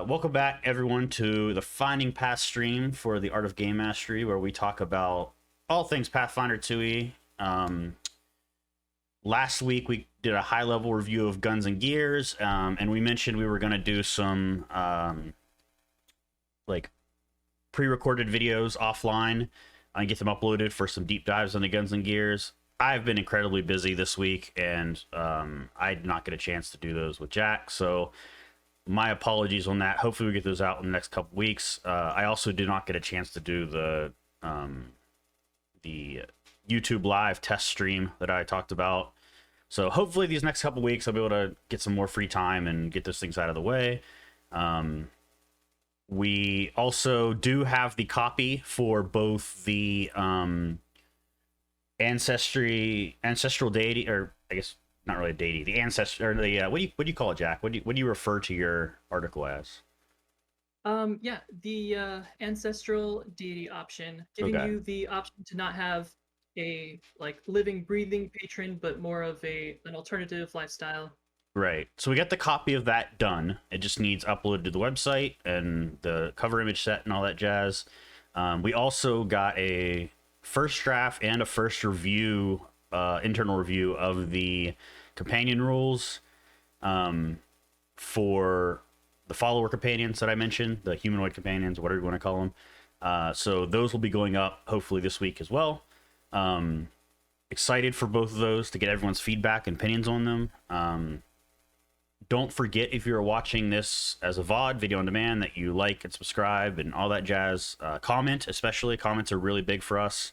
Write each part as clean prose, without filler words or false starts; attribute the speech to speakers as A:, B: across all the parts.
A: Welcome back, everyone, to the Finding Path stream for the Art of Game Mastery, where we talk about all things Pathfinder 2e. Last week, we did a high-level review of Guns and Gears, and we mentioned we were going to do some like pre-recorded videos offline and get them uploaded for some deep dives on the Guns and Gears. I've been incredibly busy this week, and I did not get a chance to do those with Jack, so my apologies on that. Hopefully we get those out in the next couple weeks. I also did not get a chance to do the YouTube live test stream that I talked about. So hopefully these next couple weeks I'll be able to get some more free time and get those things out of the way. We also do have the copy for both the ancestral deity, or I guess not really a deity, the ancestor, or the what do you call it, Jack? What do you refer to your article as?
B: Yeah, the ancestral deity option, giving
A: Okay.
B: you the option to not have a living, breathing patron, but more of an alternative lifestyle.
A: Right. So we got the copy of that done. It just needs uploaded to the website and the cover image set and all that jazz. We also got a first draft and a first review, internal review of the companion rules for the follower companions that I mentioned, the humanoid companions, whatever you want to call them. So those will be going up hopefully this week as well. Excited for both of those to get everyone's feedback and opinions on them. Don't forget, if you're watching this as a VOD, video on demand, that you like and subscribe and all that jazz. Comment, especially. Comments are really big for us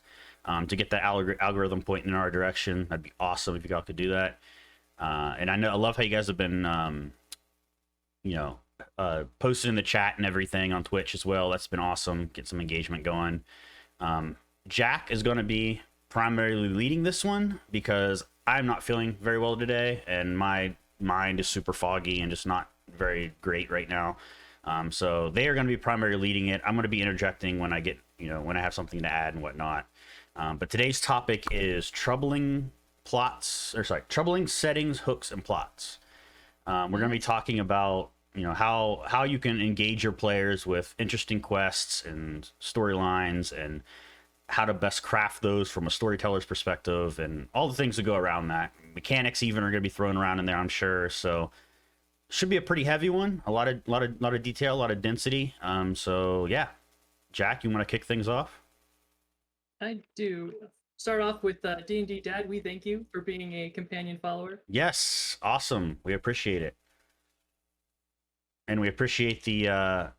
A: to get that algorithm pointing in our direction. That'd be awesome if you guys could do that. And I love how you guys have been, posting in the chat and everything on Twitch as well. That's been awesome. Get some engagement going. Jack is going to be primarily leading this one because I'm not feeling very well today, and my mind is super foggy and just not very great right now. So they are going to be primarily leading it. I'm going to be interjecting when I get, when I have something to add and whatnot. But today's topic is troubling settings, hooks, and plots. We're going to be talking about how you can engage your players with interesting quests and storylines, and how to best craft those from a storyteller's perspective, and all the things that go around that. Mechanics even are going to be thrown around in there, I'm sure. So should be a pretty heavy one. A lot of detail, a lot of density. So yeah, Jack, you want to kick things off?
B: I do. Start off with D&D Dad. We thank you for being a companion follower.
A: Yes, awesome. We appreciate it, and we appreciate the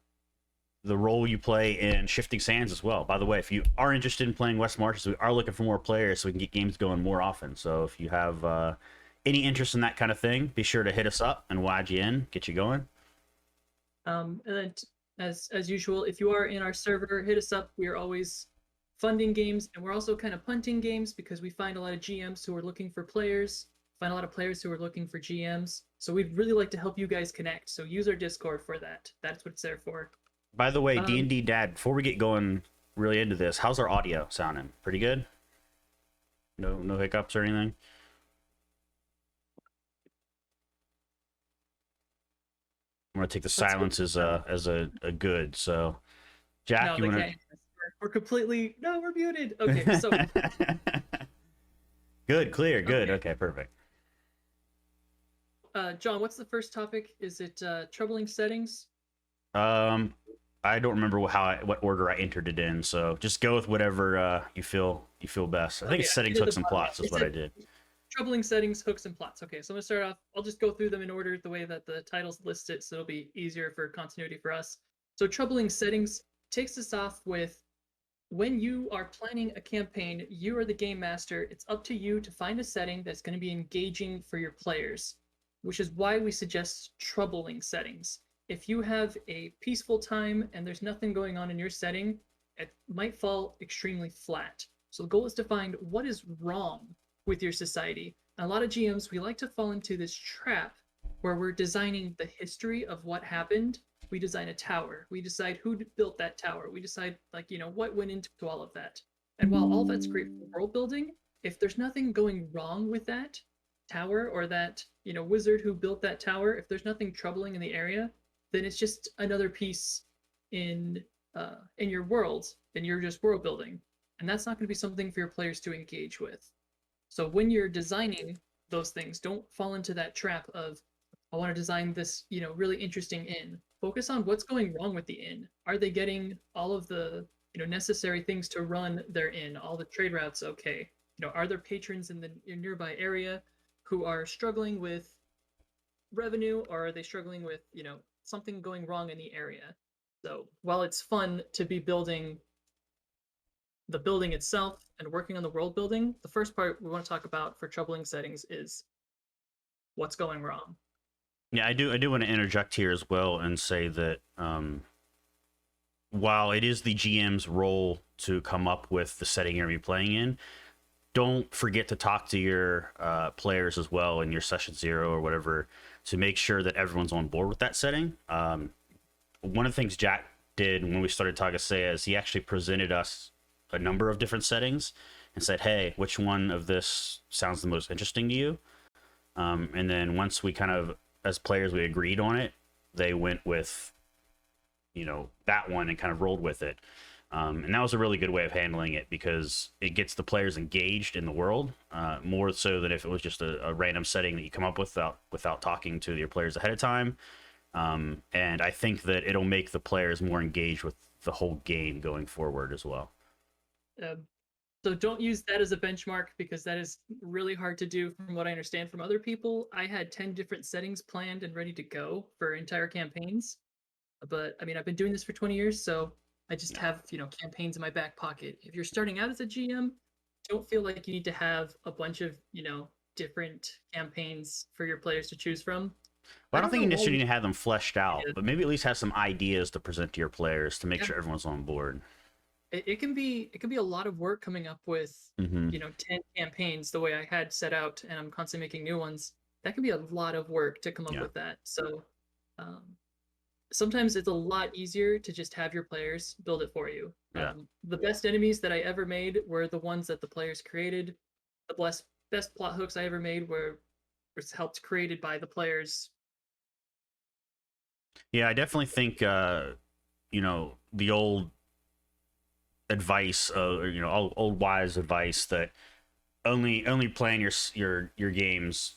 A: role you play in Shifting Sands as well. By the way, if you are interested in playing West Marches, we are looking for more players so we can get games going more often. So if you have any interest in that kind of thing, be sure to hit us up and we'll add you in, get you going.
B: And then, as usual, if you are in our server, hit us up. We are always funding games, and we're also kind of punting games because we find a lot of GMs who are looking for players, find a lot of players who are looking for GMs. So we'd really like to help you guys connect. So use our Discord for that. That's what it's there for.
A: By the way, D&D Dad, before we get going really into this, how's our audio sounding? Pretty good? No hiccups or anything? I'm going to take the silence as a good. So, Jack,
B: no,
A: you want to...
B: We're completely... No, we're muted. Okay, so...
A: Good, clear, good. Okay, perfect.
B: John, what's the first topic? Is it troubling settings?
A: I don't remember what order I entered it in, so just go with whatever you feel best. I think it's settings, hooks, and plots is what I did.
B: Troubling settings, hooks, and plots. Okay, so I'm gonna start off. I'll just go through them in order the way that the titles list it, so it'll be easier for continuity for us. So troubling settings takes us off with when you are planning a campaign, you are the game master. It's up to you to find a setting that's going to be engaging for your players, which is why we suggest troubling settings. If you have a peaceful time and there's nothing going on in your setting, it might fall extremely flat. So the goal is to find what is wrong with your society. And a lot of GMs, we like to fall into this trap where we're designing the history of what happened. We design a tower. We decide who built that tower. We decide, what went into all of that. And while all that's great for world building, if there's nothing going wrong with that tower or that, wizard who built that tower, if there's nothing troubling in the area, then it's just another piece in your world, and you're just world building, and that's not going to be something for your players to engage with. So when you're designing those things, don't fall into that trap of, I want to design this, really interesting inn. Focus on what's going wrong with the inn. Are they getting all of the, necessary things to run their inn, all the trade routes okay? Are there patrons in the nearby area who are struggling with revenue, or are they struggling with, something going wrong in the area? So while it's fun to be building the building itself and working on the world building, the first part we want to talk about for troubling settings is what's going wrong.
A: Yeah, I do want to interject here as well and say that while it is the GM's role to come up with the setting you're going to be playing in, don't forget to talk to your players as well in your session 0 or whatever to make sure that everyone's on board with that setting. One of the things Jack did when we started Tagasea is he actually presented us a number of different settings and said, hey, which one of this sounds the most interesting to you? And then once we kind of, as players, we agreed on it, they went with, that one and kind of rolled with it. And that was a really good way of handling it because it gets the players engaged in the world more so than if it was just a random setting that you come up with without talking to your players ahead of time. And I think that it'll make the players more engaged with the whole game going forward as well.
B: So don't use that as a benchmark because that is really hard to do from what I understand from other people. I had 10 different settings planned and ready to go for entire campaigns. But I mean, I've been doing this for 20 years, so I just have, campaigns in my back pocket. If you're starting out as a GM, don't feel like you need to have a bunch of, different campaigns for your players to choose from.
A: Well, I don't think you necessarily need to have them fleshed out, but maybe at least have some ideas to present to your players to make sure everyone's on board.
B: It can be a lot of work coming up with 10 campaigns the way I had set out, and I'm constantly making new ones. That can be a lot of work to come up with that. So sometimes it's a lot easier to just have your players build it for you. The best enemies that I ever made were the ones that the players created. The best plot hooks I ever made were helped created by the players.
A: Yeah, I definitely think the old advice, old wise advice that only playing your games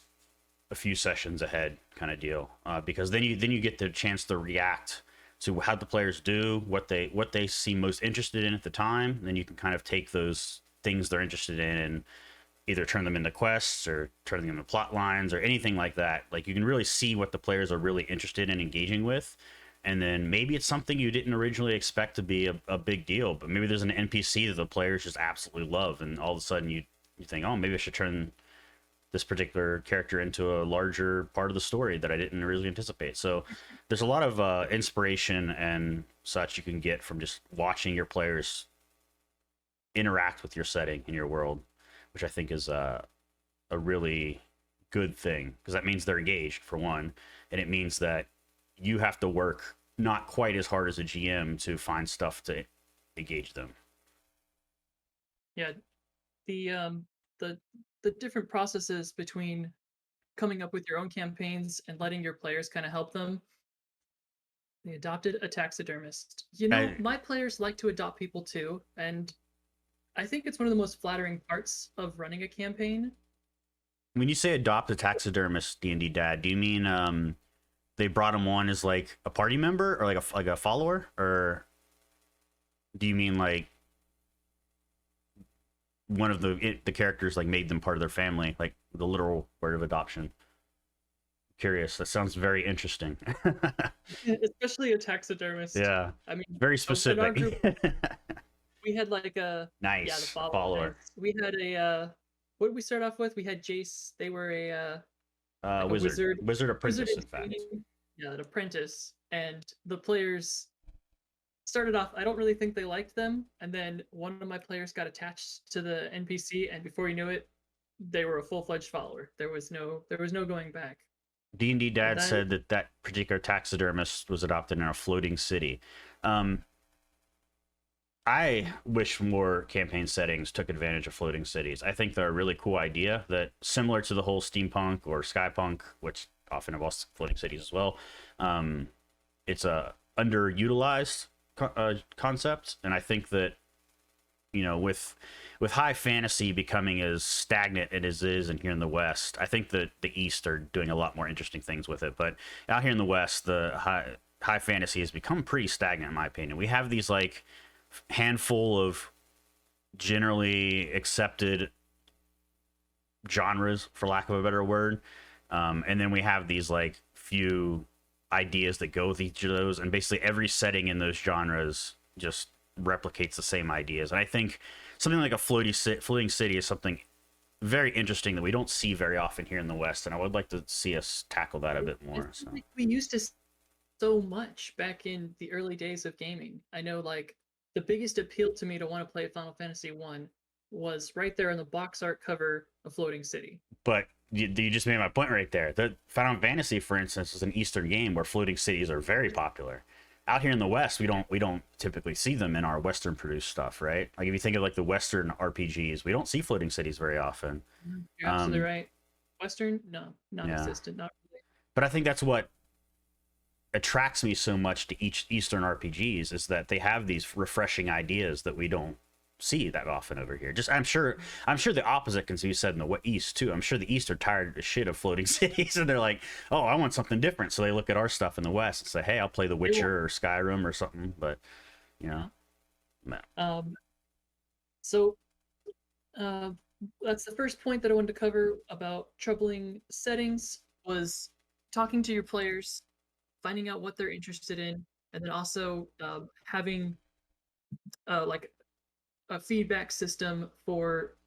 A: a few sessions ahead kind of deal, because then you get the chance to react to how the players do, what they seem most interested in at the time. Then you can kind of take those things they're interested in and either turn them into quests or turn them into plot lines or anything like that. Like you can really see what the players are really interested in engaging with. And then maybe it's something you didn't originally expect to be a big deal, but maybe there's an NPC that the players just absolutely love. And all of a sudden you think, oh, maybe I should turn this particular character into a larger part of the story that I didn't really anticipate. So there's a lot of inspiration and such you can get from just watching your players interact with your setting in your world, which I think is a really good thing because that means they're engaged for one, and it means that you have to work not quite as hard as a GM to find stuff to engage them.
B: Yeah, the different processes between coming up with your own campaigns and letting your players kind of help them. They adopted a taxidermist. My players like to adopt people too, and I think it's one of the most flattering parts of running a campaign.
A: When you say adopt a taxidermist, D&D Dad, do you mean they brought him on as like a party member or like a follower, or do you mean like one of the characters like made them part of their family, like the literal word of adoption? Curious. That sounds very interesting.
B: Especially a taxidermist.
A: Yeah.
B: I mean,
A: very specific.
B: In our group, we had like a
A: nice
B: the
A: follower.
B: We had a what did we start off with? We had Jace. They were a
A: wizard apprentice, in fact.
B: Yeah, an apprentice, and the players started off. I don't really think they liked them, and then one of my players got attached to the NPC, and before you knew it, they were a full-fledged follower. There was no going back.
A: D&D Dad said that particular taxidermist was adopted in a floating city. I wish more campaign settings took advantage of floating cities. I think they're a really cool idea that, similar to the whole steampunk or skypunk, which often involves floating cities as well, it's a underutilized concept, and I think that with high fantasy becoming as stagnant as it is in here in the West, I think that the East are doing a lot more interesting things with it. But out here in the West, the high fantasy has become pretty stagnant, in my opinion. We have these like handful of generally accepted genres, for lack of a better word, and then we have these like few ideas that go with each of those, and basically every setting in those genres just replicates the same ideas. And I think something like a floating city is something very interesting that we don't see very often here in the West, and I would like to see us tackle that a bit more. So
B: Like we used to so much back in the early days of gaming. I know like the biggest appeal to me to want to play Final Fantasy 1 was right there on the box art cover of Floating City.
A: but you just made my point right there. The Final Fantasy, for instance, is an Eastern game where floating cities are very popular. Out here in the West, we don't typically see them in our Western produced stuff, right? Like if you think of like the Western RPGs, we don't see floating cities very often.
B: You're absolutely right. Western, no, non-existent, not really.
A: But I think that's what attracts me so much to each Eastern RPGs is that they have these refreshing ideas that we don't see that often over here. Just I'm sure the opposite can be said in the East too. I'm sure the East are tired of shit of floating cities, and they're like, oh, I want something different. So they look at our stuff in the West and say, hey, I'll play The Witcher or Skyrim or something. But no.
B: So that's the first point that I wanted to cover about troubling settings was talking to your players, finding out what they're interested in, and then also having like a feedback system for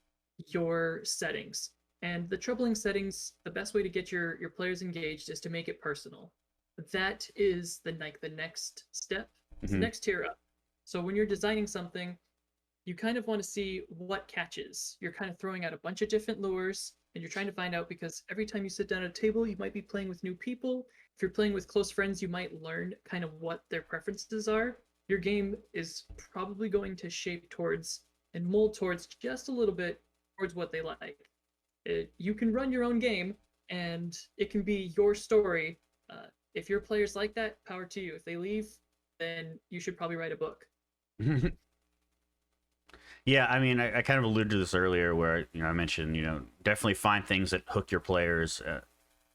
B: your settings. And the troubling settings, the best way to get your players engaged is to make it personal. That is the next step, it's the next tier up. So when you're designing something, you kind of want to see what catches. You're kind of throwing out a bunch of different lures, and you're trying to find out because every time you sit down at a table, you might be playing with new people. If you're playing with close friends, you might learn kind of what their preferences are. Your game is probably going to shape towards and mold towards just a little bit towards what they like. You can run your own game, and it can be your story. If your players like that, power to you. If they leave, then you should probably write a book.
A: Yeah, I mean, I kind of alluded to this earlier where, I mentioned, definitely find things that hook your players,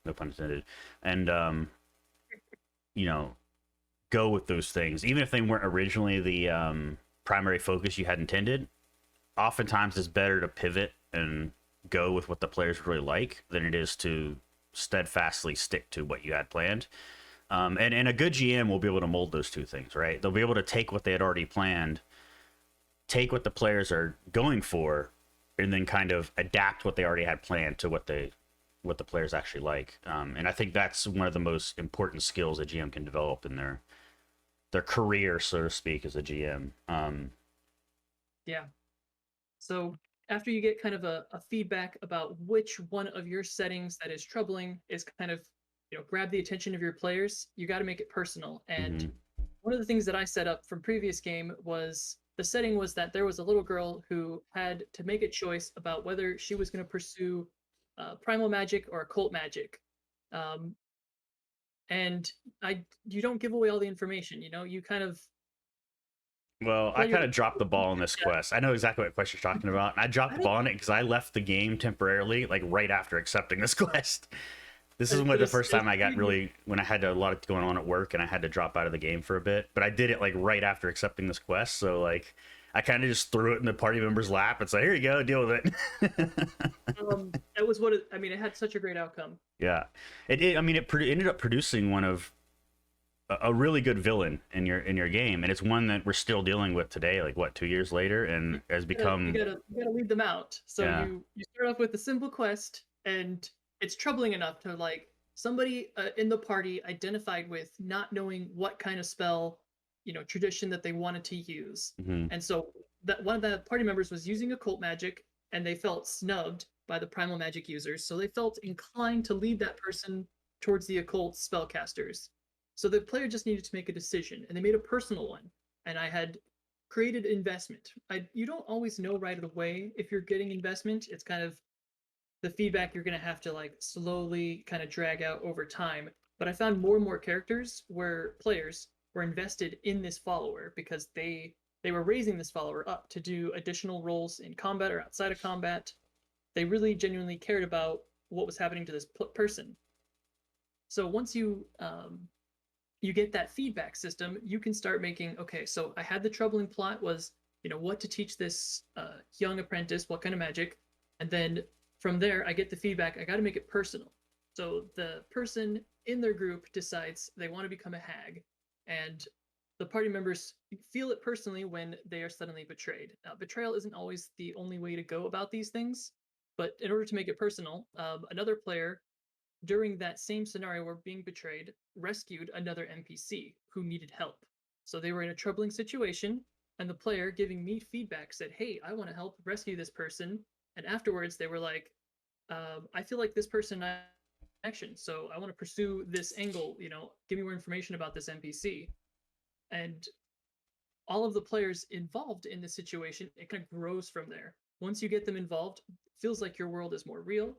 A: no pun intended, and, go with those things. Even if they weren't originally the primary focus you had intended, oftentimes it's better to pivot and go with what the players really like than it is to steadfastly stick to what you had planned. And a good GM will be able to mold those two things, right? They'll be able to take what they had already planned, take what the players are going for, and then kind of adapt what they already had planned to what the players actually like. And I think that's one of the most important skills a GM can develop in their career, so to speak, as a GM.
B: Yeah. So after you get kind of a feedback about which one of your settings that is troubling is kind of, grab the attention of your players, you got to make it personal. And one of the things that I set up from previous game was the setting was that there was a little girl who had to make a choice about whether she was going to pursue primal magic or occult magic. And you don't give away all the information, you kind of.
A: Well, I kind of dropped the ball on this quest. I know exactly what quest you're talking about, and I dropped the ball on it because I left the game temporarily, like right after accepting this quest. This is the first time I got really, when I had a lot of going on at work and I had to drop out of the game for a bit. But I did it like right after accepting this quest, so like I kind of just threw it in the party member's lap and said, "Here you go, deal with it."
B: That was it had such a great outcome.
A: Yeah, it ended up producing one of a really good villain in your game, and it's one that we're still dealing with today, like what, 2 years later, and has become.
B: You gotta lead them out. So yeah. You start off with a simple quest, and it's troubling enough to like somebody in the party identified with not knowing what kind of spell, tradition that they wanted to use, and so that one of the party members was using occult magic, and they felt snubbed by the primal magic users, so they felt inclined to lead that person towards the occult spellcasters. So the player just needed to make a decision, and they made a personal one. And I had created investment. You don't always know right away if you're getting investment. It's kind of the feedback you're going to have to like slowly kind of drag out over time. But I found more and more characters where players were invested in this follower because they were raising this follower up to do additional roles in combat or outside of combat. They really genuinely cared about what was happening to this person. So once you get that feedback system, you can start making, okay, so I had the troubling plot was, what to teach this young apprentice, what kind of magic, and then from there I get the feedback. I got to make it personal. So the person in their group decides they want to become a hag, and the party members feel it personally when they are suddenly betrayed. Betrayal isn't always the only way to go about these things, but in order to make it personal, another player during that same scenario where being betrayed rescued another NPC who needed help. So they were in a troubling situation, and the player giving me feedback said, "Hey, I want to help rescue this person." And afterwards, they were like, "I feel like this person action, so I want to pursue this angle. Give me more information about this NPC." And all of the players involved in the situation, it kind of grows from there. Once you get them involved, it feels like your world is more real,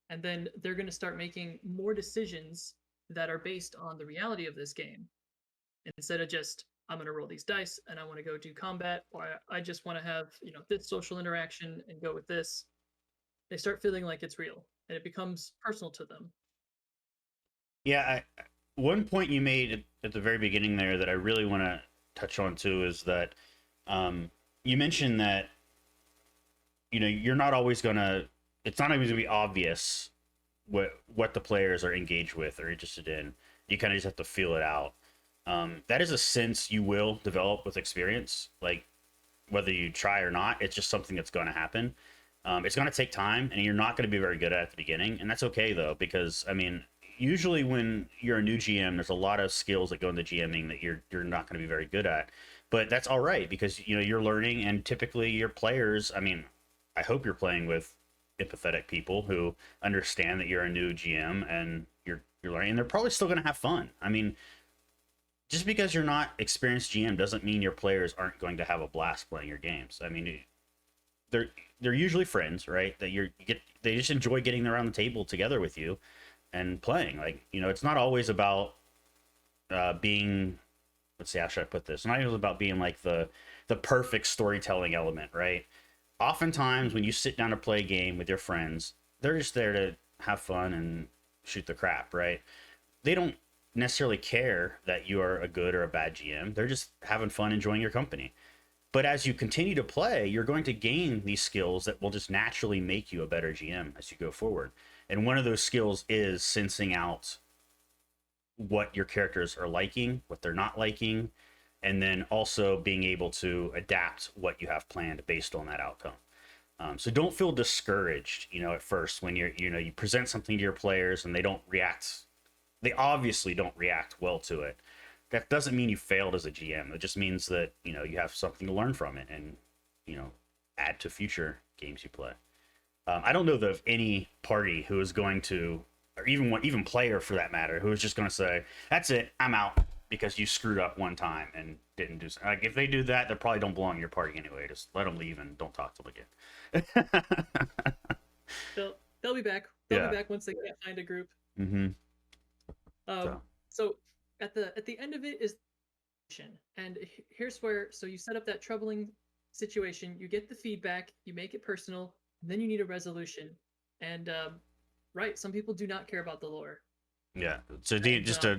B: and then they're going to start making more decisions that are based on the reality of this game instead of just I'm going to roll these dice and I want to go do combat, or I just want to have this social interaction and go with this. They start feeling like it's real and it becomes personal to them.
A: Yeah, one point you made at the very beginning there that I really want to touch on too is that you mentioned that you're not always gonna. It's not always gonna be obvious what the players are engaged with or interested in. You kind of just have to feel it out. That is a sense you will develop with experience. Like whether you try or not, it's just something that's going to happen. It's going to take time, and you're not going to be very good at the beginning, and that's okay though, because I mean, usually when you're a new GM, there's a lot of skills that go into GMing that you're not going to be very good at, but that's all right because you're learning, and typically your players. I mean, I hope you're playing with empathetic people who understand that you're a new GM and you're learning, and they're probably still going to have fun. I mean, just because you're not experienced GM doesn't mean your players aren't going to have a blast playing your games. I mean, they're usually friends, right? That they just enjoy getting around the table together with you and playing. Like it's not always about being. Let's see, how should I put this? It's not always about being like the perfect storytelling element, right? Oftentimes, when you sit down to play a game with your friends, they're just there to have fun and shoot the crap, right? They don't necessarily care that you are a good or a bad GM. They're just having fun, enjoying your company. But as you continue to play, you're going to gain these skills that will just naturally make you a better GM as you go forward. And one of those skills is sensing out what your characters are liking, what they're not liking, and then also being able to adapt what you have planned based on that outcome. So don't feel discouraged, at first when you present something to your players and they don't react. They obviously don't react well to it. That doesn't mean you failed as a GM. It just means that you have something to learn from it and add to future games you play. I don't know of any party who is going to, or even player for that matter, who is just going to say, "That's it, I'm out," because you screwed up one time and didn't do something. Like if they do that, they probably don't belong in your party anyway. Just let them leave and don't talk to them again.
B: They'll be back. They'll be back once they can't find a group.
A: Mm-hmm.
B: So at the end of it is, and here's where, so you set up that troubling situation, you get the feedback, you make it personal, and then you need a resolution. And right, some people do not care about the lore.
A: Yeah. So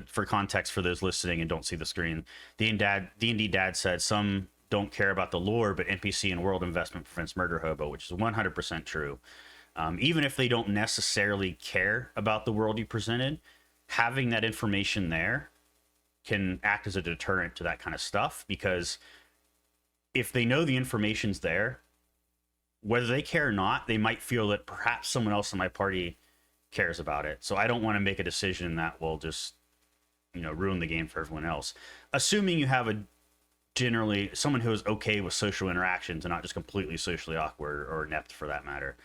A: for context for those listening and don't see the screen, D&D Dad said some don't care about the lore, but NPC and world investment prevents murder hobo, which is 100% true. Even if they don't necessarily care about the world you presented, having that information there can act as a deterrent to that kind of stuff, because if they know the information's there, whether they care or not, they might feel that perhaps someone else in my party cares about it. So I don't want to make a decision that will just, ruin the game for everyone else. Assuming you have generally someone who is okay with social interactions and not just completely socially awkward or inept for that matter,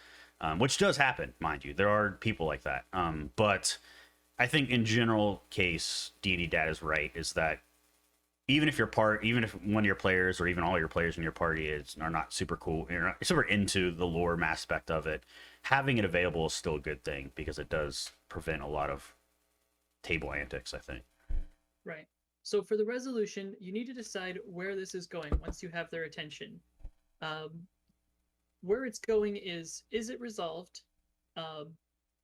A: which does happen, mind you. There are people like that. But I think in general case, D&D Dad is right, is that even if one of your players or even all your players in your party are not super cool, you're not super into the lore aspect of it, having it available is still a good thing because it does prevent a lot of table antics, I think.
B: Right. So for the resolution, you need to decide where this is going once you have their attention. Um, where it's going is it resolved? Um,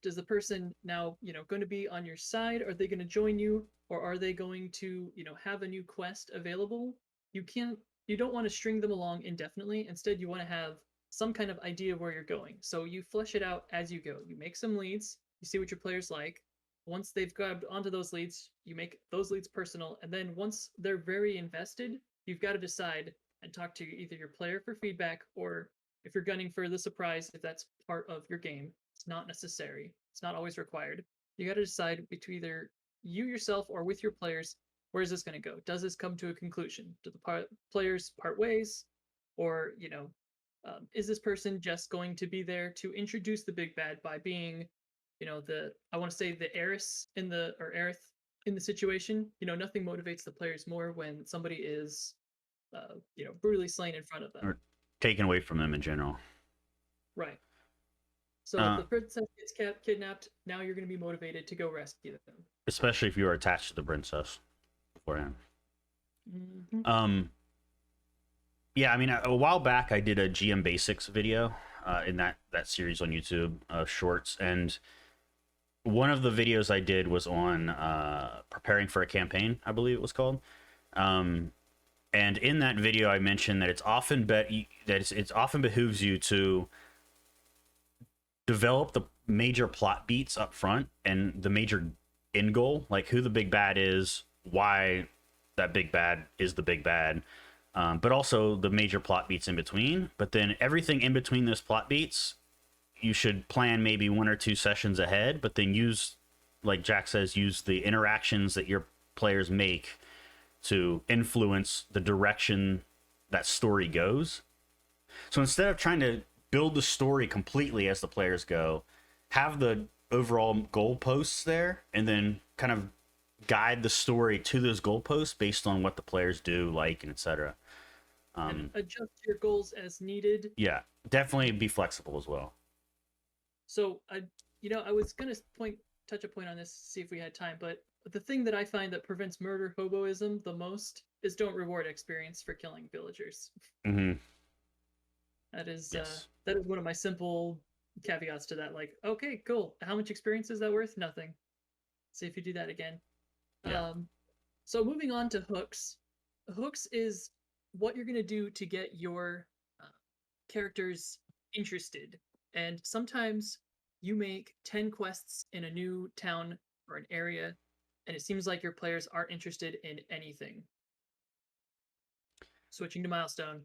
B: does the person now, going to be on your side? Are they going to join you, or are they going to, have a new quest available? You can't, you don't want to string them along indefinitely. Instead, you want to have some kind of idea of where you're going. So you flesh it out as you go. You make some leads. You see what your players like. Once they've grabbed onto those leads, you make those leads personal. And then once they're very invested, you've got to decide and talk to either your player for feedback, or if you're gunning for the surprise, if that's part of your game, it's not necessary. It's not always required. You got to decide between either you yourself or with your players, where is this going to go? Does this come to a conclusion? Do the players part ways? Or, is this person just going to be there to introduce the big bad by being, I want to say the heiress or heiress in the situation? Nothing motivates the players more when somebody is, brutally slain in front of them.
A: Or taken away from them in general.
B: Right. So if the princess gets kidnapped, now you're going to be motivated to go rescue them.
A: Especially if you are attached to the princess beforehand.
B: Mm-hmm.
A: Yeah, I mean, a while back I did a GM Basics video in that series on YouTube, shorts, and one of the videos I did was on preparing for a campaign, I believe it was called. And in that video, I mentioned that it's often it often behooves you to develop the major plot beats up front and the major end goal, like who the big bad is, why that big bad is the big bad, but also the major plot beats in between. But then everything in between those plot beats, you should plan maybe 1 or 2 sessions ahead, but then use, like Jack says, use the interactions that your players make to influence the direction that story goes. So instead of trying to build the story completely as the players go, have the overall goalposts there, and then kind of guide the story to those goalposts based on what the players do, like, and etc.
B: And adjust your goals as needed.
A: Yeah, definitely be flexible as well.
B: So I was gonna touch a point on this, see if we had time, but the thing that I find that prevents murder hoboism the most is don't reward experience for killing villagers.
A: Mm-hmm.
B: That is
A: Yes.
B: that is one of my simple caveats to that. Like, okay, cool. How much experience is that worth? Nothing. See if you do that again.
A: Yeah.
B: So moving on to hooks. Hooks is what you're gonna do to get your characters interested. And sometimes you make 10 quests in a new town or an area, and it seems like your players aren't interested in anything. Switching to milestone.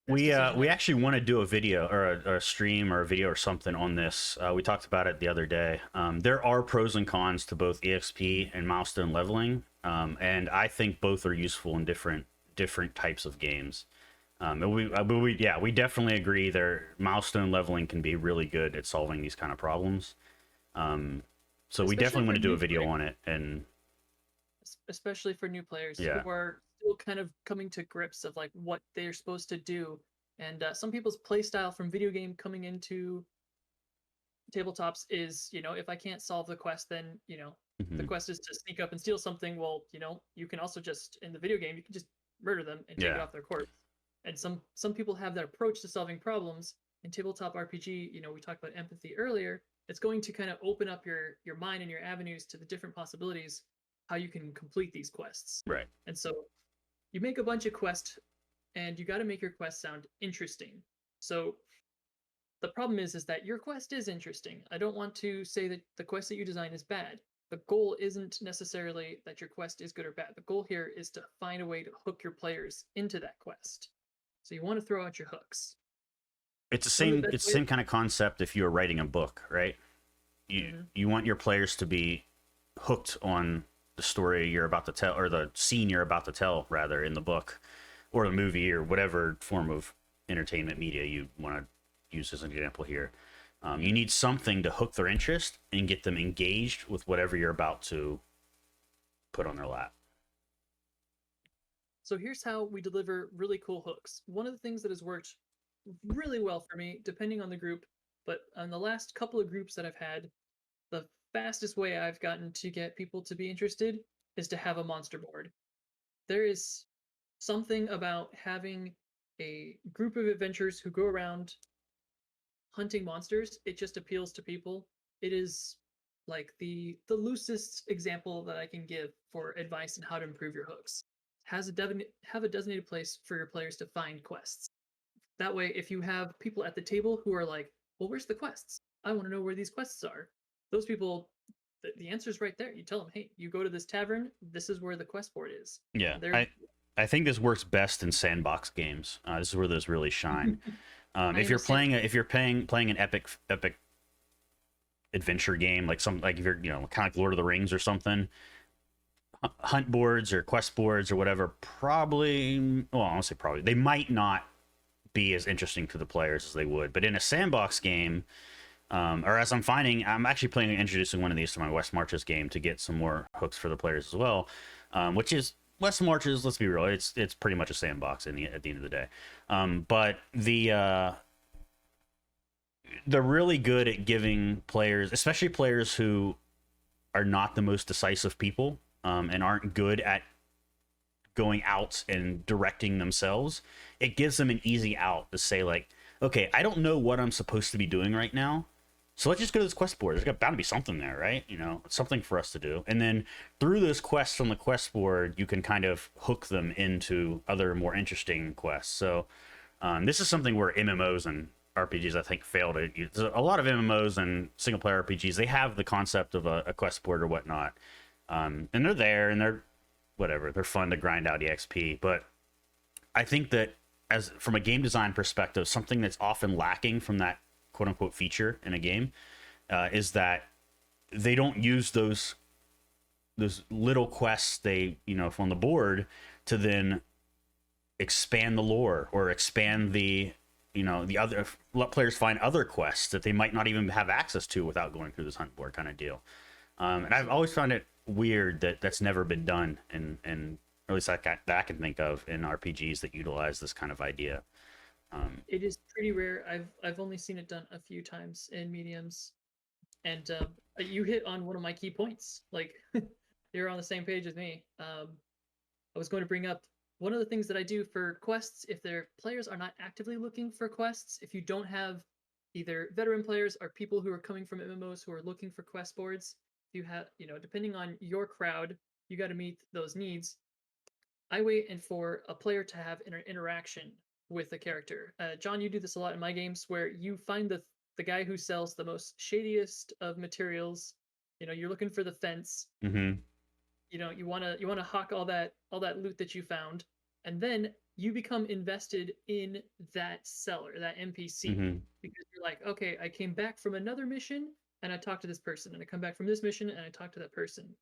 A: We actually want to do a video or a stream or a video or something on this. We talked about it the other day. There are pros and cons to both EXP and milestone leveling, and I think both are useful in different types of games. And we definitely agree there. Milestone leveling can be really good at solving these kind of problems. So we definitely want to do a video on it, and
B: especially for new players who are still kind of coming to grips of like what they're supposed to do. And some people's play style from video game coming into tabletops is, if I can't solve the quest, then the quest is to sneak up and steal something. Well, you can also just, in the video game, you can just murder them and take it off their corpse. And some people have that approach to solving problems. In tabletop RPG, we talked about empathy earlier. It's going to kind of open up your mind and your avenues to the different possibilities how you can complete these quests.
A: Right.
B: And so you make a bunch of quests, and you got to make your quest sound interesting. So the problem is that your quest is interesting. I don't want to say that the quest that you design is bad. The goal isn't necessarily that your quest is good or bad. The goal here is to find a way to hook your players into that quest. So you want to throw out your hooks.
A: It's the same kind of concept if you're writing a book, right? You want your players to be hooked on the story you're about to tell, or the scene you're about to tell, rather, in the book or the movie or whatever form of entertainment media you want to use as an example here. You need something to hook their interest and get them engaged with whatever you're about to put on their lap.
B: So here's how we deliver really cool hooks. One of the things that has worked really well for me, depending on the group, but on the last couple of groups that I've had, the fastest way I've gotten to get people to be interested is to have a monster board. There is something about having a group of adventurers who go around hunting monsters. It just appeals to people. It is like the loosest example that I can give for advice on how to improve your hooks. Have a designated place for your players to find quests. That way, if you have people at the table who are like, well, where's the quests? I want to know where these quests are. Those people, the answer is right there. You tell them, hey, you go to this tavern. This is where the quest board is.
A: Yeah,
B: They're
A: I think this works best in sandbox games. This is where those really shine. If you're playing an epic adventure game, like if you're kind of like Lord of the Rings or something, hunt boards or quest boards or whatever, probably, well, I won't say probably, they might not be as interesting to the players as they would. But in a sandbox game, or as I'm finding, I'm actually introducing one of these to my West Marches game to get some more hooks for the players as well, which is West Marches. Let's be real, it's pretty much a sandbox at the end of the day. But they're really good at giving players, especially players who are not the most decisive people, and aren't good at going out and directing themselves. It gives them an easy out to say, like, okay, I don't know what I'm supposed to be doing right now, so let's just go to this quest board. There's bound to be something there, right? Something for us to do. And then through those quests on the quest board, you can kind of hook them into other more interesting quests. So this is something where MMOs and RPGs, I think, fail to use. A lot of MMOs and single player RPGs, they have the concept of a quest board or whatnot, and they're there, and they're whatever, they're fun to grind out EXP. But I think that as from a game design perspective, something that's often lacking from that quote unquote feature in a game is that they don't use those little quests from the board to then expand the lore or expand the other, let players find other quests that they might not even have access to without going through this hunt board kind of deal. And I've always found it weird that that's never been done, and or at least that I can think of in RPGs that utilize this kind of idea.
B: It is pretty rare. I've only seen it done a few times in mediums, and you hit on one of my key points. Like you're on the same page as me. I was going to bring up one of the things that I do for quests. If their players are not actively looking for quests, if you don't have either veteran players or people who are coming from MMOs who are looking for quest boards, you have, depending on your crowd, you got to meet those needs. I wait and for a player to have an interaction with a character. John, you do this a lot in my games where you find the guy who sells the most shadiest of materials. You're looking for the fence.
A: Mm-hmm.
B: You want to hawk all that loot that you found, and then you become invested in that seller, that NPC,
A: Mm-hmm.
B: because you're like, okay, I came back from another mission and I talked to this person, and I come back from this mission and I talk to that person.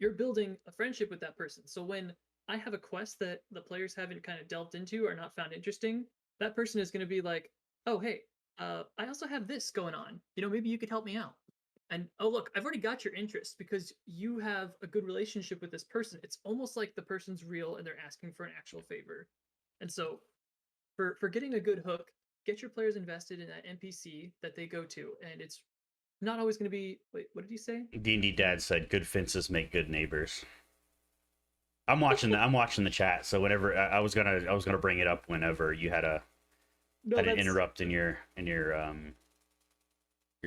B: You're building a friendship with that person. So when I have a quest that the players haven't kind of delved into or not found interesting, that person is going to be like, oh, hey, I also have this going on. Maybe you could help me out. And oh, look, I've already got your interest because you have a good relationship with this person. It's almost like the person's real and they're asking for an actual favor. And so for getting a good hook, get your players invested in that NPC that they go to. And it's not always going to be, wait, what did you say?
A: D&D Dad said, "Good fences make good neighbors." I'm watching the chat, so whenever I was gonna bring it up whenever you had an interrupt in your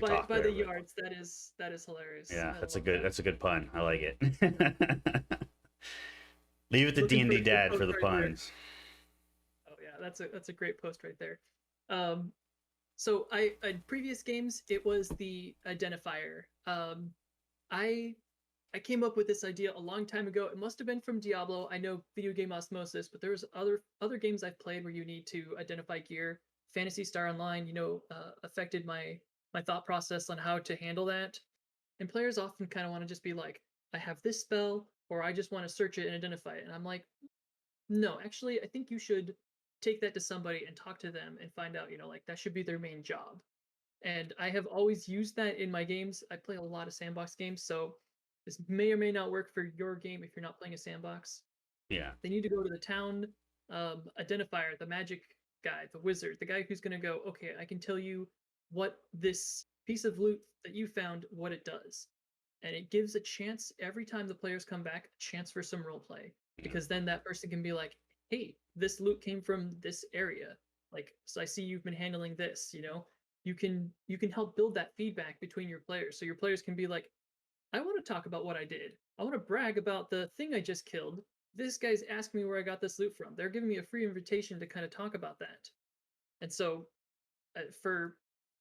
A: talk
B: by
A: there,
B: the yards. That is hilarious.
A: Yeah, that's a good pun. I like it. Leave it to D&D Dad for the puns.
B: Oh yeah, that's a great post right there. So I in previous games it was the identifier. I came up with this idea a long time ago. It must have been from Diablo. I know video game osmosis, but there's other games I've played where you need to identify gear. Phantasy Star Online, affected my thought process on how to handle that. And players often kind of want to just be like, I have this spell, or I just want to search it and identify it. And I'm like, no, actually, I think you should take that to somebody and talk to them and find out, like that should be their main job. And I have always used that in my games. I play a lot of sandbox games, so this may or may not work for your game if you're not playing a sandbox.
A: Yeah.
B: They need to go to the town identifier, the magic guy, the wizard, the guy who's going to go, okay, I can tell you what this piece of loot that you found, what it does. and it gives a chance every time the players come back, a chance for some role play, because then that person can be like, hey, this loot came from this area, like, so I see you've been handling this, you can help build that feedback between your players, so your players can be like, I want to talk about what I did. I want to brag about the thing I just killed. This guy's asking me where I got this loot from. They're giving me a free invitation to kind of talk about that. And so, for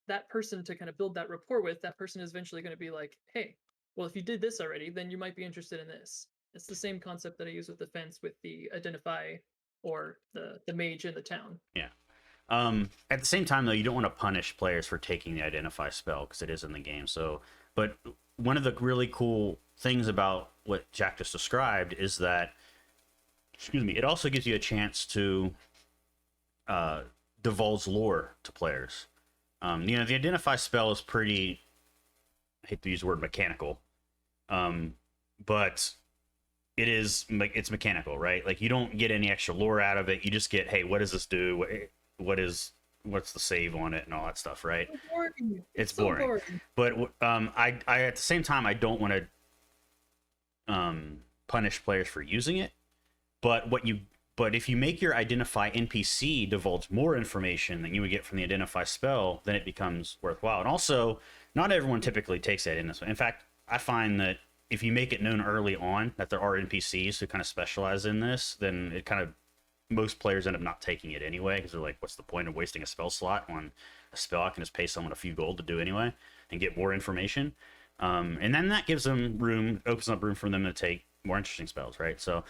B: that person to kind of build that rapport with, that person is eventually going to be like, hey, well, if you did this already, then you might be interested in this. It's the same concept that I use with the fence with the identify or the mage in the town.
A: Yeah. At the same time, though, you don't want to punish players for taking the identify spell because it is in the game. So, but one of the really cool things about what Jack just described is that, excuse me, it also gives you a chance to divulge lore to players. The identify spell is pretty, I hate to use the word mechanical, but it's mechanical, right? Like, you don't get any extra lore out of it. You just get, hey, what does this do? What's the save on it and all that stuff, right?
B: So boring.
A: It's
B: so
A: boring. But I at the same time, I don't want to punish players for using it. But if you make your identify NPC divulge more information than you would get from the identify spell, then it becomes worthwhile. And also, not everyone typically takes that in this way. In fact, I find that if you make it known early on that there are NPCs who kind of specialize in this, then it kind of, most players end up not taking it anyway, because they're like, what's the point of wasting a spell slot on a spell I can just pay someone a few gold to do anyway and get more information. And then that gives them room, opens up room for them to take more interesting spells, right? So,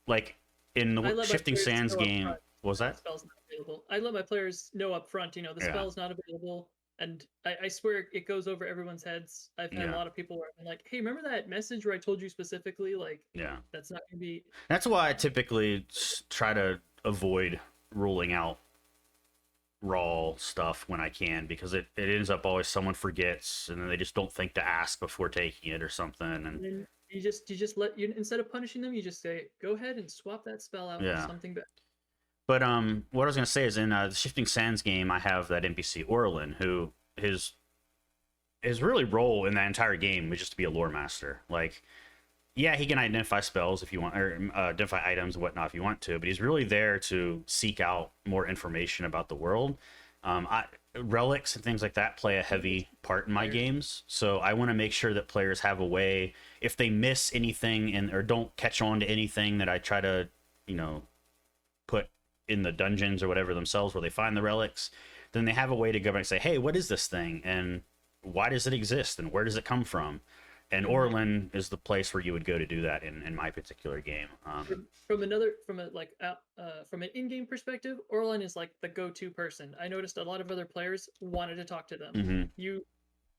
A: like in the Shifting Sands game, what was that?
B: Spell's not available. I let my players know up front, the spell is not available. And I swear it goes over everyone's heads. I've had a lot of people where I'm like, hey, remember that message where I told you specifically? Like, that's not going to be...
A: That's why I typically try to avoid ruling out raw stuff when I can, because it ends up always someone forgets, and then they just don't think to ask before taking it or something. And
B: you just let you, instead of punishing them, you just say, go ahead and swap that spell out for something better.
A: But what I was gonna say is, in the Shifting Sands game, I have that NPC Orlin, who his really role in that entire game was just to be a lore master. Like, yeah, he can identify spells if you want, or identify items and whatnot if you want to, but he's really there to seek out more information about the world. Relics and things like that play a heavy part in my games, so I want to make sure that players have a way, if they miss anything or don't catch on to anything that I try to, put in the dungeons or whatever themselves where they find the relics, then they have a way to go back and say, hey, what is this thing, and why does it exist, and where does it come from? And Orlin is the place where you would go to do that in my particular game.
B: From an in-game perspective, Orlin is like the go-to person. I noticed a lot of other players wanted to talk to them.
A: Mm-hmm.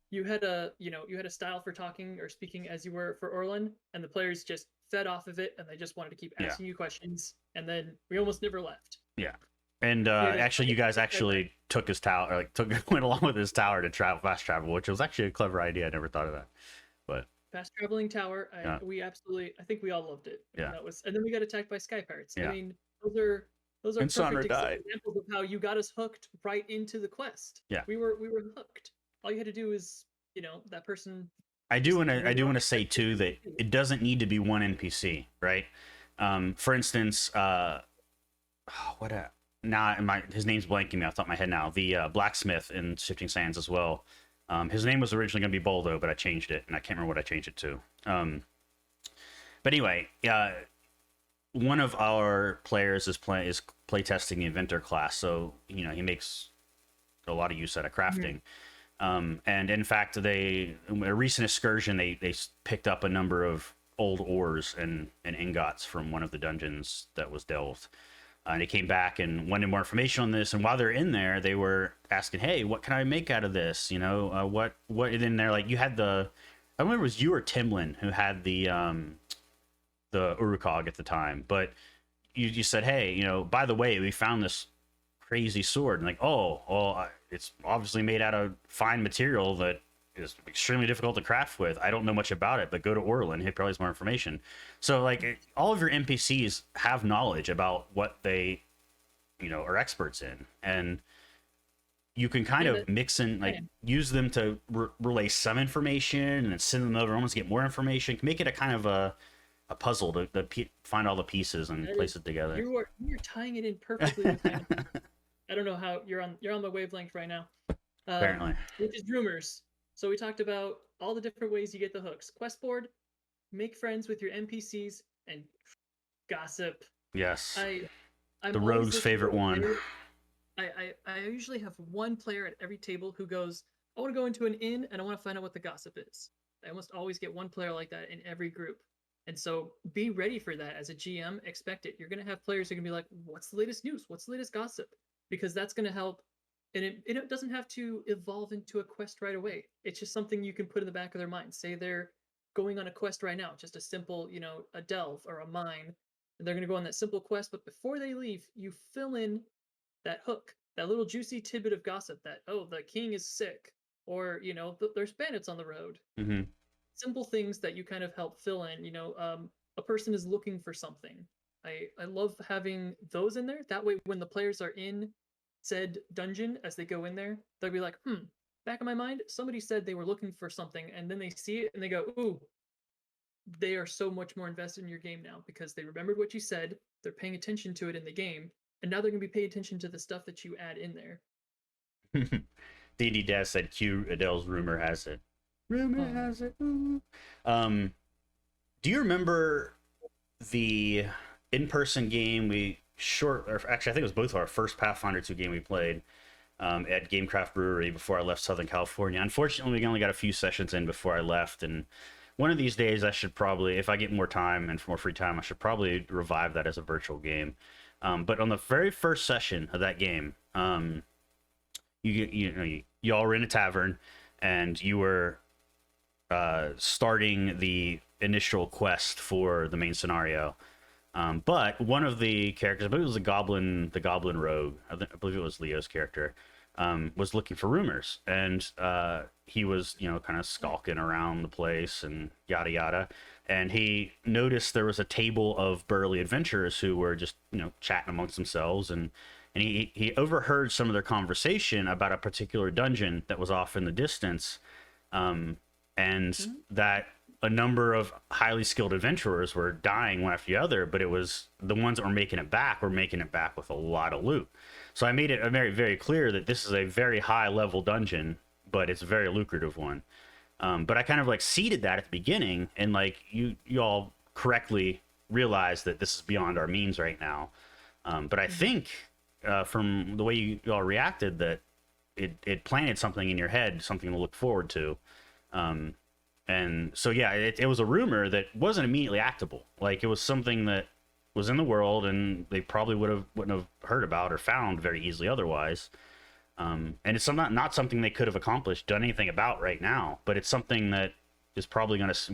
B: You had a style for talking or speaking as you were for Orlin, and the players just fed off of it, and they just wanted to keep asking you questions, and then we almost never left.
A: Yeah. And actually, you guys actually took his tower, went along with his tower to fast travel, which was actually a clever idea. I never thought of that. But
B: fast traveling tower, I think we all loved it.
A: Yeah.
B: And then we got attacked by sky pirates.
A: Yeah.
B: I mean, those are
A: and
B: perfect examples of how you got us hooked right into the quest.
A: Yeah.
B: We were hooked. All you had to do is, that person.
A: I do want to say too that it doesn't need to be one NPC, right? For instance, his name's blanking me off the top of my head now. The blacksmith in Shifting Sands as well. His name was originally going to be Boldo, but I changed it, and I can't remember what I changed it to. But anyway, one of our players is playtesting the inventor class, so he makes a lot of use out of crafting. And in fact, a recent excursion, they picked up a number of old ores and ingots from one of the dungeons that was delved. And they came back and wanted more information on this. And while they're in there, they were asking, "Hey, what can I make out of this? What?" And then they're like, "You had I remember it was you or Timlin who had the Urukog at the time, but you said, hey, by the way, we found this crazy sword." And like, oh, well, it's obviously made out of fine material that is extremely difficult to craft with. I don't know much about it, but go to Orlin. He probably has more information. So like all of your NPCs have knowledge about what they, are experts in. And, you can kind
B: Yeah,
A: of mix and like use them to relay some information and then send them over almost get more information. Make it a kind of a puzzle to find all the pieces and place it together.
B: You're tying it in perfectly with my. I don't know how you're on my wavelength right now.
A: Apparently.
B: Which is rumors. So we talked about all the different ways you get the hooks. Quest board, make friends with your NPCs, and gossip.
A: Yes.
B: I'm
A: the rogue's favorite one.
B: I usually have one player at every table who goes, I want to go into an inn and I want to find out what the gossip is. I almost always get one player like that in every group. And so be ready for that as a GM. Expect it. You're going to have players who are going to be like, what's the latest news? What's the latest gossip? Because that's going to help. And it doesn't have to evolve into a quest right away. It's just something you can put in the back of their mind. Say they're going on a quest right now, just a simple, a delve or a mine. And they're going to go on that simple quest. But before they leave, you fill in that hook, that little juicy tidbit of gossip that, oh, the king is sick, or, there's bandits on the road.
A: Mm-hmm.
B: Simple things that you kind of help fill in, a person is looking for something. I love having those in there. That way, when the players are in said dungeon, as they go in there, they'll be like, back in my mind, somebody said they were looking for something, and then they see it and they go, ooh, they are so much more invested in your game now because they remembered what you said, they're paying attention to it in the game, and now they're going to be paying attention to the stuff that you add in there.
A: D&D Dad said, "Q Adele's rumor has it." Rumor has it. Ooh. Do you remember the in-person game or actually I think it was both of our first Pathfinder 2 game we played at Gamecraft Brewery before I left Southern California? Unfortunately, we only got a few sessions in before I left, and one of these days I should probably, if I get more time and more free time, I should probably revive that as a virtual game. But on the very first session of that game, you all were in a tavern, and you were starting the initial quest for the main scenario. But one of the characters, I believe it was the goblin rogue, I believe it was Leo's character, was looking for rumors, and he was, kind of skulking around the place and yada yada. And he noticed there was a table of burly adventurers who were just, chatting amongst themselves, and he overheard some of their conversation about a particular dungeon that was off in the distance, that a number of highly skilled adventurers were dying one after the other, but it was the ones that were making it back with a lot of loot. So I made it very, very clear that this is a very high level dungeon, but it's a very lucrative one. But I kind of seeded that at the beginning, and you all correctly realized that this is beyond our means right now. But I think from the way you all reacted, that it planted something in your head, something to look forward to. And so, yeah, it was a rumor that wasn't immediately actable. It was something that was in the world, and they probably wouldn't have heard about or found very easily otherwise. And it's not something they could have accomplished, done anything about right now, but it's something that is probably going to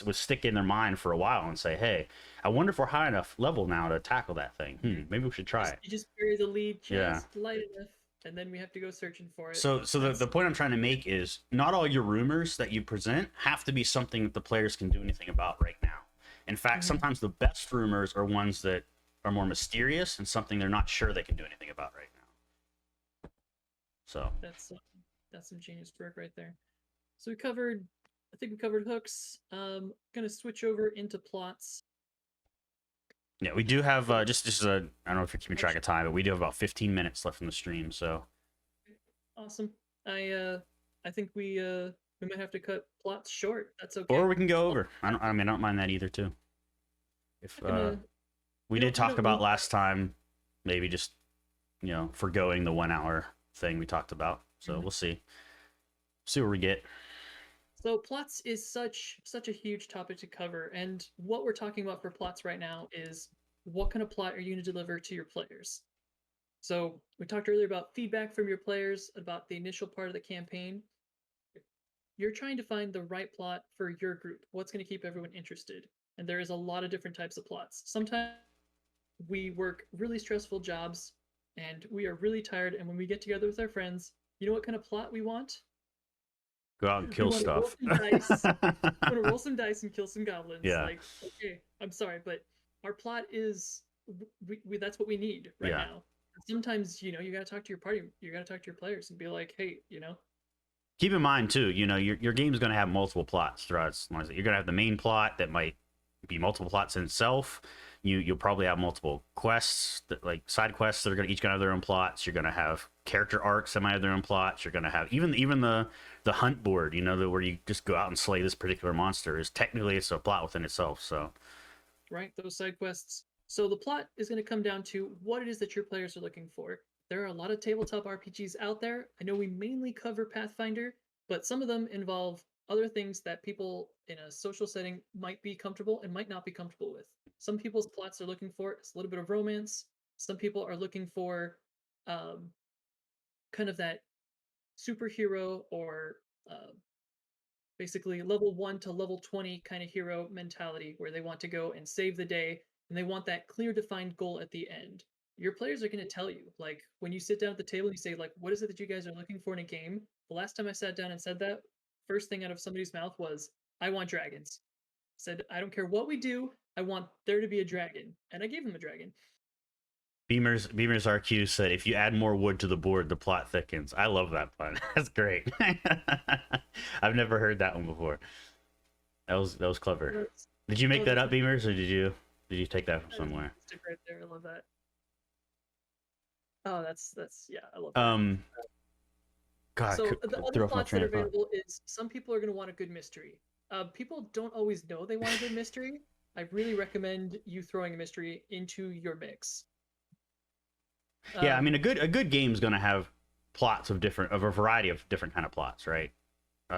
A: would stick in their mind for a while and say, hey, I wonder if we're high enough level now to tackle that thing. Maybe we should try it.
B: You just bury the lead just light enough, and then we have to go searching for it.
A: So the point I'm trying to make is not all your rumors that you present have to be something that the players can do anything about right now. In fact, sometimes the best rumors are ones that are more mysterious and something they're not sure they can do anything about right now. So
B: that's some genius work right there. So I think we covered hooks. Gonna switch over into plots.
A: Yeah, we do have I don't know if you're keeping track of time, but we do have about 15 minutes left in the stream. So
B: awesome. I think we might have to cut plots short. That's okay.
A: Or we can go over. I don't mind that either too. If we did talk about last time, maybe just forgoing the 1 hour thing we talked about. So we'll see what we get.
B: So plots is such a huge topic to cover, and what we're talking about for plots right now is what kind of plot are you going to deliver to your players. So we talked earlier about feedback from your players about the initial part of the campaign. You're trying to find the right plot for your group. What's going to keep everyone interested? And there is a lot of different types of plots. Sometimes we work really stressful jobs and we are really tired, and when we get together with our friends, you know what kind of plot we want?
A: Go out and kill stuff.
B: I'm gonna roll some dice and kill some goblins.
A: Yeah.
B: Okay, I'm sorry, but our plot is we that's what we need right now. Sometimes, you know, you got to talk to your party, you got to talk to your players and be like, hey, you know,
A: Keep in mind too, you know, your game's going to have multiple plots throughout its life. You're going to have the main plot that might be multiple plots in itself. You'll probably have multiple quests, that, like side quests that are each going to have their own plots. You're going to have character arcs that might have their own plots. You're going to have even the hunt board, you know, where you just go out and slay this particular monster is technically it's a plot within itself. So
B: right, those side quests. So the plot is going to come down to what it is that your players are looking for. There are a lot of tabletop RPGs out there. I know we mainly cover Pathfinder, but some of them involve other things that people in a social setting might be comfortable and might not be comfortable with. Some people's plots are looking for a little bit of romance. Some people are looking for um, kind of that superhero or uh, basically level 1 to level 20 kind of hero mentality where they want to go and save the day and they want that clear defined goal at the end. Your players are going to tell you, like when you sit down at the table and you say like what is it that you guys are looking for in a game? The last time I sat down and said that, first thing out of somebody's mouth was I want dragons. Said I don't care what we do, I want there to be a dragon. And I gave them a dragon.
A: Beamer's RQ said, "If you add more wood to the board, the plot thickens." I love that pun. That's great. I've never heard that one before. That was clever. Did you make that up, Beamers, or did you take that from somewhere?
B: Stick right there. I love that. Oh, that's yeah, I love that.
A: God,
B: so the other plots that are available is some people are going to want a good mystery. People don't always know they want a good mystery. I really recommend you throwing a mystery into your mix.
A: Yeah, I mean a good game is going to have plots of a variety of different kind of plots, right?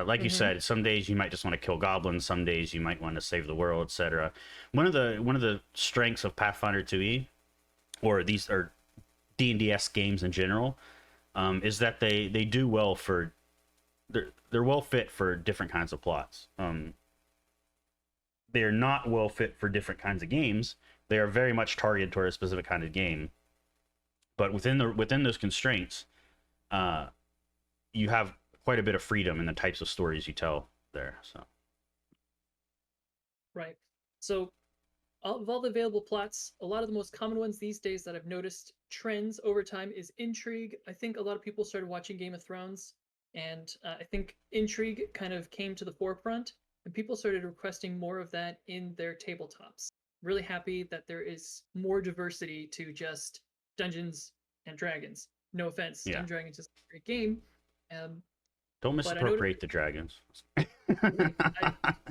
A: Like you said, some days you might just want to kill goblins, some days you might want to save the world, etc. One of the strengths of Pathfinder 2e, or these are D&DS games in general, is that they do well for they're well fit for different kinds of plots. They're not well fit for different kinds of games. They are very much targeted toward a specific kind of game. But within those constraints, you have quite a bit of freedom in the types of stories you tell there. So,
B: right. So, of all the available plots, a lot of the most common ones these days that I've noticed trends over time is intrigue. I think a lot of people started watching Game of Thrones, and I think intrigue kind of came to the forefront, and people started requesting more of that in their tabletops. Really happy that there is more diversity to just Dungeons and Dragons. No offense, Dungeons and Dragons is a great game.
A: Don't misappropriate the dragons.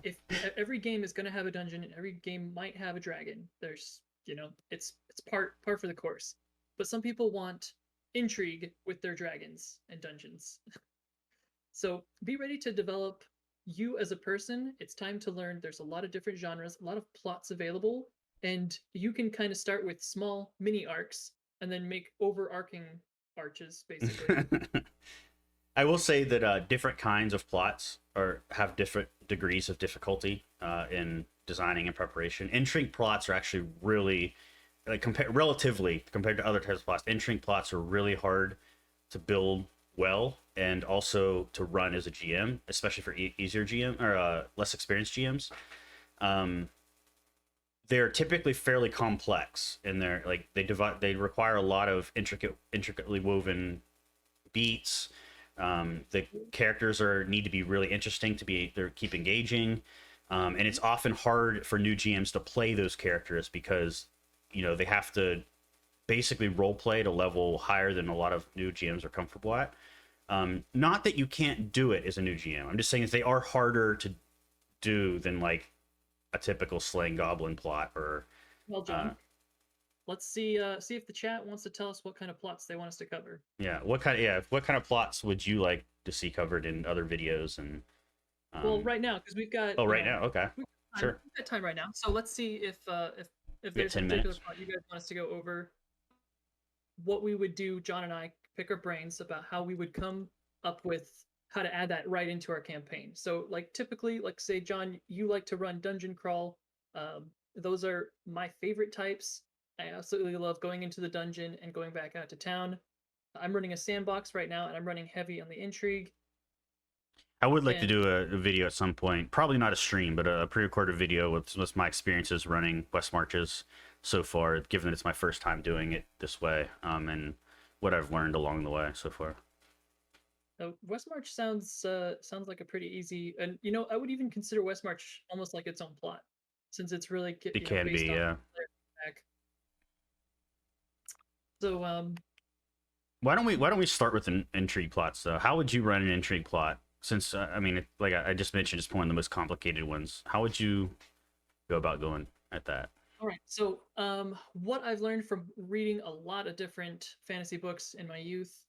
B: If every game is going to have a dungeon and every game might have a dragon, there's, you know, it's par for the course. But some people want intrigue with their dragons and dungeons. So be ready to develop you as a person. It's time to learn. There's a lot of different genres, a lot of plots available, and you can kind of start with small mini arcs and then make overarching arches, basically.
A: I will say that different kinds of plots have different degrees of difficulty in designing and preparation. Intrigue plots are actually really, relatively compared to other types of plots, intrigue plots are really hard to build well and also to run as a GM, especially for easier GM or less experienced GMs. They're typically fairly complex in their they require a lot of intricately woven beats. The characters need to be really interesting to keep engaging, and it's often hard for new GMs to play those characters because they have to basically role play at a level higher than a lot of new GMs are comfortable at. Not that you can't do it as a new GM. I'm just saying that they are harder to do than like a typical slaying goblin plot or.
B: Well, John. Let's see if the chat wants to tell us what kind of plots they want us to cover.
A: Yeah, what kind of plots would you like to see covered in other videos? And
B: well, right now, because we've got
A: now, okay, sure,
B: we've got time right now. So let's see if there's a particular plot you guys want us to go over. What we would do, John and I pick our brains about how we would come up with how to add that right into our campaign. So, like typically, like say, John, you like to run dungeon crawl. Those are my favorite types. I absolutely love going into the dungeon and going back out to town. I'm running a sandbox right now, and I'm running heavy on the intrigue.
A: I would like to do a video at some point, probably not a stream, but a pre-recorded video with my experiences running West Marches, so far, given that it's my first time doing it this way, and what I've learned along the way so far.
B: West March sounds like a pretty easy, and I would even consider West March almost like its own plot, since it's really
A: It can be,
B: based off
A: yeah.
B: player feedback. So
A: Why don't we start with an intrigue plots though? How would you run an intrigue plot? Since I mean, like I just mentioned, it's one of the most complicated ones. How would you go about going at that?
B: all right, so what I've learned from reading a lot of different fantasy books in my youth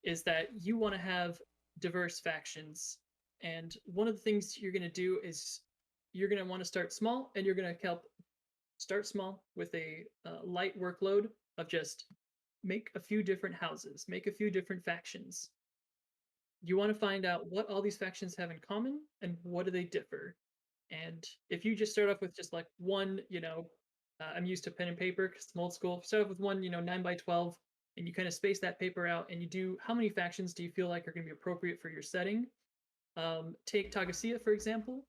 B: is that you want to have diverse factions. And one of the things you're going to do is you're going to want to start small, and you're going to help start small with a light workload of just make a few different houses, make a few different factions. You want to find out what all these factions have in common and what do they differ. And if you just start off with just like one, I'm used to pen and paper because I'm old school. Start off with one, 9 by 12, and you kind of space that paper out, and you do how many factions do you feel like are going to be appropriate for your setting. Take Tagasia, for example.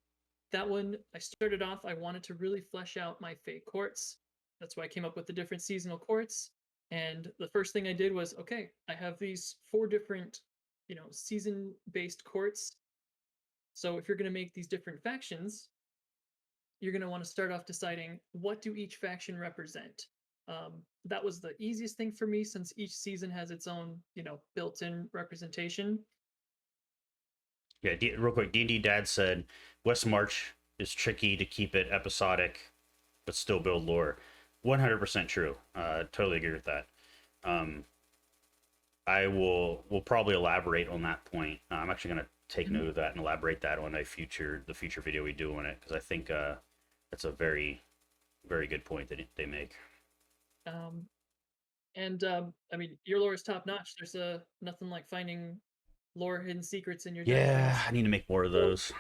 B: That one, I started off, I wanted to really flesh out my Fey courts. That's why I came up with the different seasonal courts. And the first thing I did was, okay, I have these 4 different, season-based courts. So if you're going to make these different factions, you're going to want to start off deciding what do each faction represent. That was the easiest thing for me since each season has its own, built-in representation.
A: Yeah, real quick, D&D Dad said West March is tricky to keep it episodic, but still build lore. 100% true. Totally agree with that. I will probably elaborate on that point. I'm actually going to take note of that and elaborate that on the future video we do on it, because I think that's a very, very good point that they make.
B: I mean, your lore is top notch. There's nothing like finding lore hidden secrets in your
A: Yeah,
B: dungeons.
A: I need to make more of those.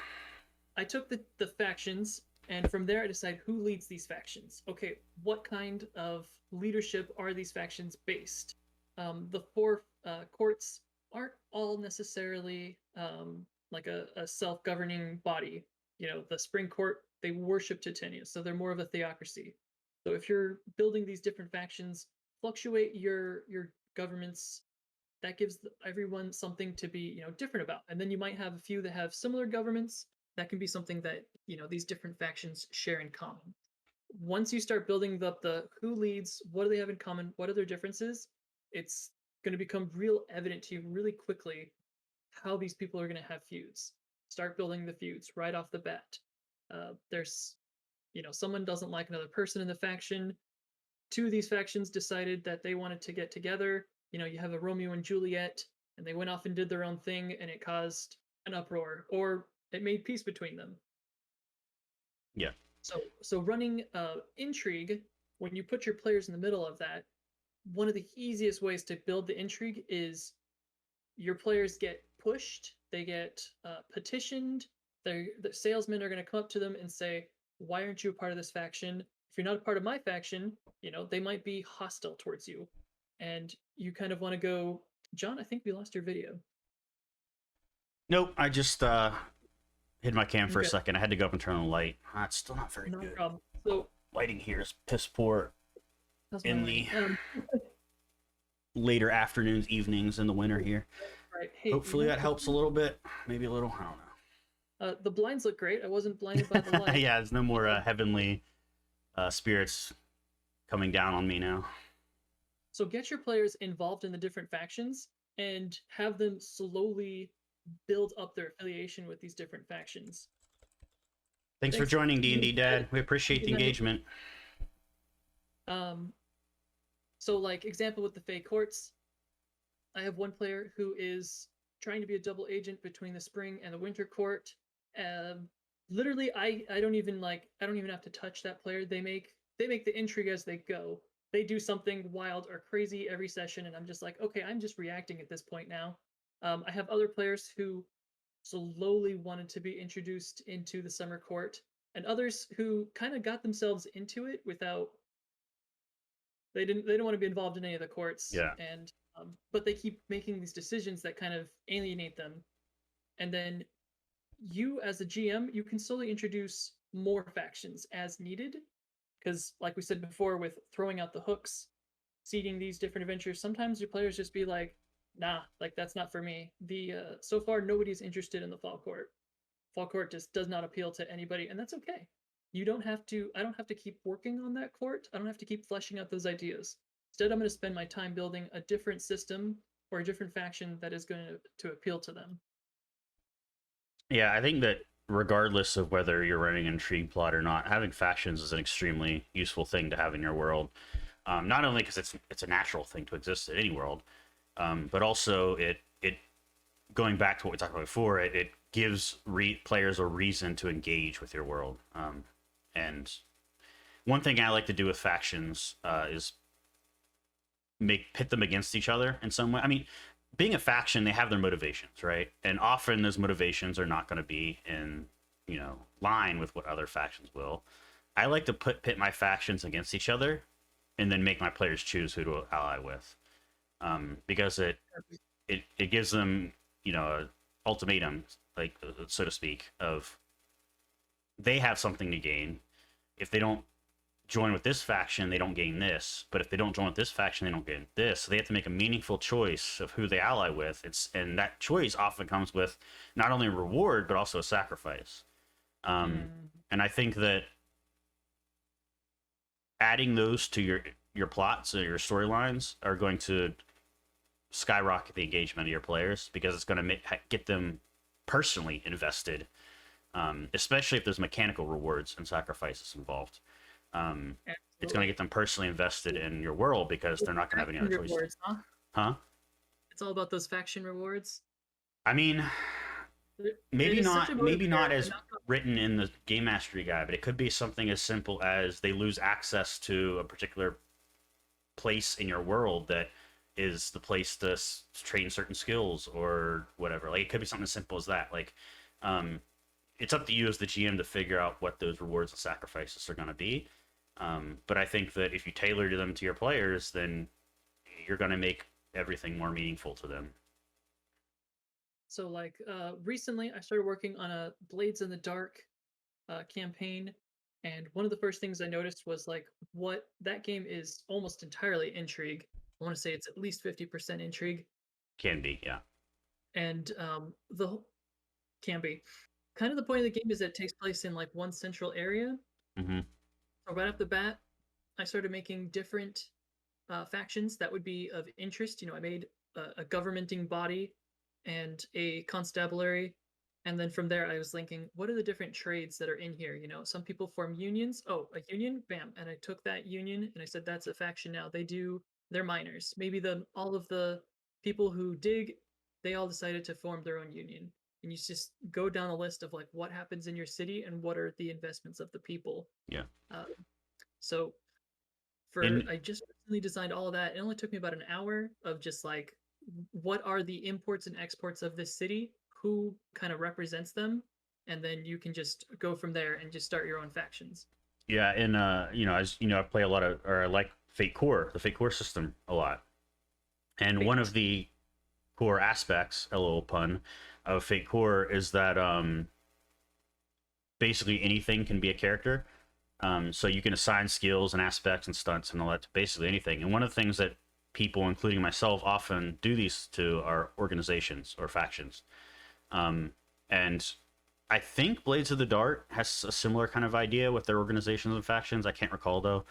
B: I took the factions, and from there I decide who leads these factions. Okay, what kind of leadership are these factions based? The 4 courts aren't all necessarily like a self-governing body. The Spring Court, they worship Titania, so they're more of a theocracy. So if you're building these different factions, fluctuate your governments. That gives everyone something to be different about. And then you might have a few that have similar governments. That can be something that these different factions share in common. Once you start building up the who leads, what do they have in common, what are their differences, it's going to become real evident to you really quickly how these people are going to have feuds. Start building the feuds right off the bat. There's someone doesn't like another person in the faction. 2 of these factions decided that they wanted to get together. You have a Romeo and Juliet, and they went off and did their own thing, and it caused an uproar, or it made peace between them.
A: Yeah.
B: So running intrigue, when you put your players in the middle of that, one of the easiest ways to build the intrigue is your players get pushed, they get petitioned. The salesmen are going to come up to them and say, "Why aren't you a part of this faction? If you're not a part of my faction, they might be hostile towards you." And you kind of want to go, John, I think we lost your video.
A: Nope, I just hid my cam for a second. I had to go up and turn on the light. It's still not very good.
B: Problem. So
A: lighting here is piss poor in the later afternoons, evenings in the winter here.
B: Right. Hey,
A: hopefully that helps a little bit. Maybe a little. I don't
B: know. The blinds look great. I wasn't blinded by the light.
A: Yeah, there's no more heavenly spirits coming down on me now.
B: So get your players involved in the different factions and have them slowly build up their affiliation with these different factions.
A: Thanks for joining, D&D Dad. We appreciate the engagement.
B: So like example with the Fey Courts, I have one player who is trying to be a double agent between the Spring and the Winter Court. Literally, I don't even have to touch that player. They make the intrigue as they go. They do something wild or crazy every session, and I'm just like, okay, I'm just reacting at this point now. I have other players who slowly wanted to be introduced into the Summer Court, and others who kind of got themselves into it without. They didn't want to be involved in any of the courts.
A: Yeah.
B: And but they keep making these decisions that kind of alienate them, and then you as a GM, you can slowly introduce more factions as needed, Because, like we said before, with throwing out the hooks, seeding these different adventures, sometimes your players just be like, "Nah, like that's not for me." The so far nobody's interested in the fall court. Fall court just does not appeal to anybody, and that's okay. You don't have to. I don't have to keep working on that court. I don't have to keep fleshing out those ideas. Instead, I'm going to spend my time building a different system or a different faction that is going to appeal to them.
A: Yeah, I think that regardless of whether you're running an intrigue plot or not, having factions is an extremely useful thing to have in your world. Not only because it's a natural thing to exist in any world, but also it going back to what we talked about before, it gives players a reason to engage with your world. And one thing I like to do with factions is pit them against each other in some way. I mean, being a faction, they have their motivations, right? And often those motivations are not going to be in, line with what other factions will. I like to pit my factions against each other, and then make my players choose who to ally with, because it gives them, a ultimatum, like, so to speak, of they have something to gain. If they don't join with this faction, they don't gain this. But if they don't join with this faction, they don't gain this. So they have to make a meaningful choice of who they ally with. And that choice often comes with not only a reward but also a sacrifice. And I think that adding those to your plots or your storylines are going to skyrocket the engagement of your players, because it's going to get them personally invested, especially if there's mechanical rewards and sacrifices involved. It's going to get them personally invested in your world, because they're not going to have any other choice.
B: Rewards, huh?
A: Huh?
B: It's all about those faction rewards.
A: I mean, maybe not as
B: not
A: written in the game mastery guide, but it could be something as simple as they lose access to a particular place in your world that is the place to train certain skills or whatever. Like, it could be something as simple as that. Like, it's up to you as the GM to figure out what those rewards and sacrifices are going to be. But I think that if you tailor them to your players, then you're going to make everything more meaningful to them.
B: So, like, recently I started working on a Blades in the Dark campaign, and one of the first things I noticed was like what that game is almost entirely intrigue. I want to say it's at least 50% intrigue,
A: Can be, yeah.
B: and the can be kind of the point of the game is that it takes place in like one central area.
A: Mm-hmm.
B: So right off the bat, I started making different factions that would be of interest. I made a governmenting body and a constabulary. And then from there, I was linking what are the different trades that are in here? Some people form unions. Oh, a union, bam. And I took that union and I said, that's a faction now. They're miners. Maybe all of the people who dig, they all decided to form their own union. And you just go down a list of like what happens in your city and what are the investments of the people.
A: Yeah.
B: So I just recently designed all of that. It only took me about an hour of just like, what are the imports and exports of this city? Who kind of represents them? And then you can just go from there and just start your own factions.
A: Yeah, and as I play I like Fate Core, the Fate Core system a lot. And one of the core aspects, a little pun, of Fate Core is that basically anything can be a character. So you can assign skills and aspects and stunts and all that to basically anything. And one of the things that people, including myself, often do these to are organizations or factions. And I think Blades of the Dart has a similar kind of idea with their organizations and factions. I can't recall though.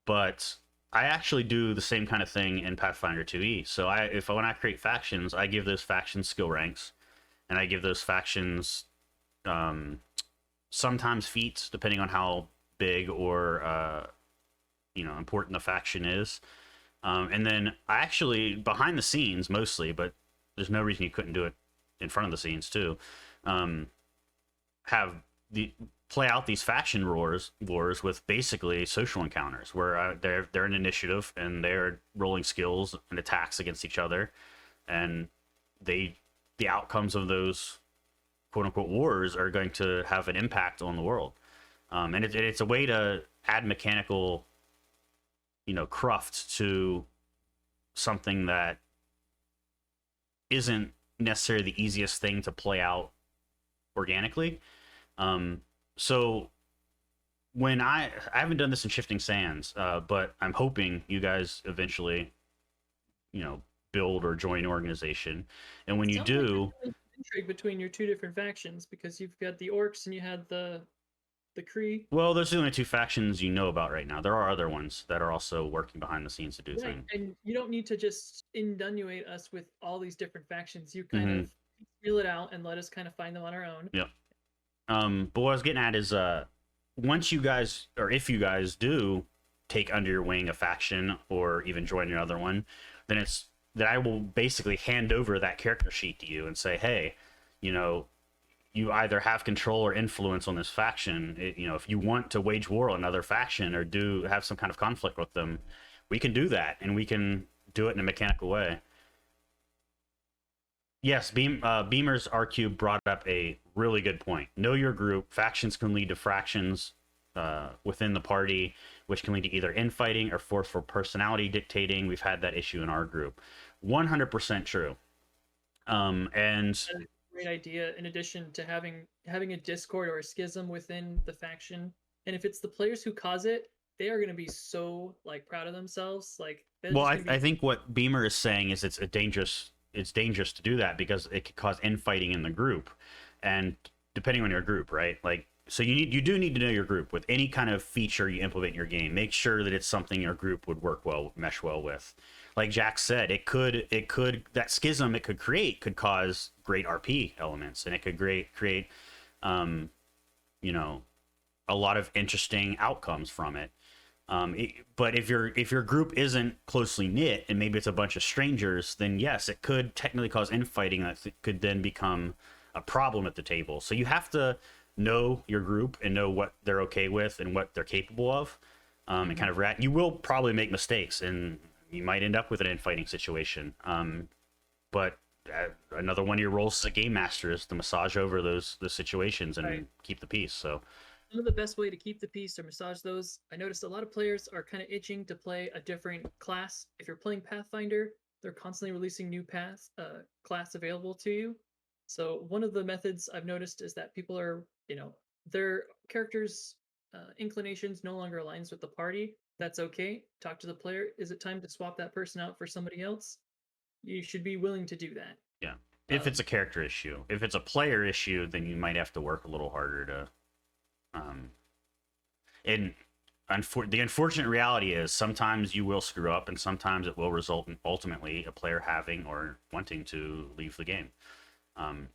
A: But I actually do the same kind of thing in Pathfinder 2e. So when I create factions, I give those factions skill ranks, and I give those factions sometimes feats, depending on how big or important the faction is. And then I actually, behind the scenes mostly, but there's no reason you couldn't do it in front of the scenes too, play out these faction wars with basically social encounters where they're an initiative and they're rolling skills and attacks against each other, and the outcomes of those quote unquote wars are going to have an impact on the world. And it's a way to add mechanical cruft to something that isn't necessarily the easiest thing to play out organically. So I haven't done this in Shifting Sands, but I'm hoping you guys eventually, you know, build or join an organization. And when
B: It
A: you
B: sounds like you're
A: do,
B: doing intrigue between your two different factions because you've got the orcs and you had the Kree.
A: well, those are the only two factions you know about right now. There are other ones that are also working behind the scenes to do
B: Right,
A: things.
B: and you don't need to just inundate us with all these different factions. You kind
A: Mm-hmm.
B: of feel it out and let us kind of find them on our own.
A: Yep. But what I was getting at is, once you guys, or if you guys do take under your wing a faction or even join another one, then it's that I will basically hand over that character sheet to you and say, hey, you know, you either have control or influence on this faction. You know, if you want to wage war on another faction or do have some kind of conflict with them, we can do that, and we can do it in a mechanical way. Yes, Beamer's R Cube brought up a really good point. Know your group. Factions can lead to fractions within the party, which can lead to either infighting or forceful personality dictating. We've had that issue in our group. 100% true. And
B: That's a great idea. In addition to having a discord or a schism within the faction, and if it's the players who cause it, they are going to be so like proud of themselves. Like they're
A: well,
B: just
A: I,
B: going to
A: I
B: be
A: think what Beamer is saying is it's dangerous to do that because it could cause infighting in the group, and depending on your group, right? Like, so you do need to know your group with any kind of feature you implement in your game. Make sure that it's something your group would mesh well with. Like Jack said, it could that schism it could create could cause great RP elements, and it could create um, you know, a lot of interesting outcomes from it. But if your group isn't closely knit and maybe it's a bunch of strangers, then yes, it could technically cause infighting that could then become a problem at the table. So you have to know your group and know what they're okay with and what they're capable of, and kind of you will probably make mistakes and you might end up with an infighting situation. But another one of your roles as a game master is to massage over those situations and
B: right.
A: keep the peace. So
B: Some of the best way to keep the peace or massage those. I noticed a lot of players are kind of itching to play a different class. If you're playing Pathfinder, they're constantly releasing new class available to you. So one of the methods I've noticed is that people are, their characters' inclinations no longer aligns with the party. That's okay. Talk to the player. Is it time to swap that person out for somebody else? You should be willing to do that.
A: yeah, if it's a character issue, if it's a player issue, then you might have to work a little harder to. Um, and the unfortunate reality is sometimes you will screw up, and sometimes it will result in ultimately a player having or wanting to leave the game. Um,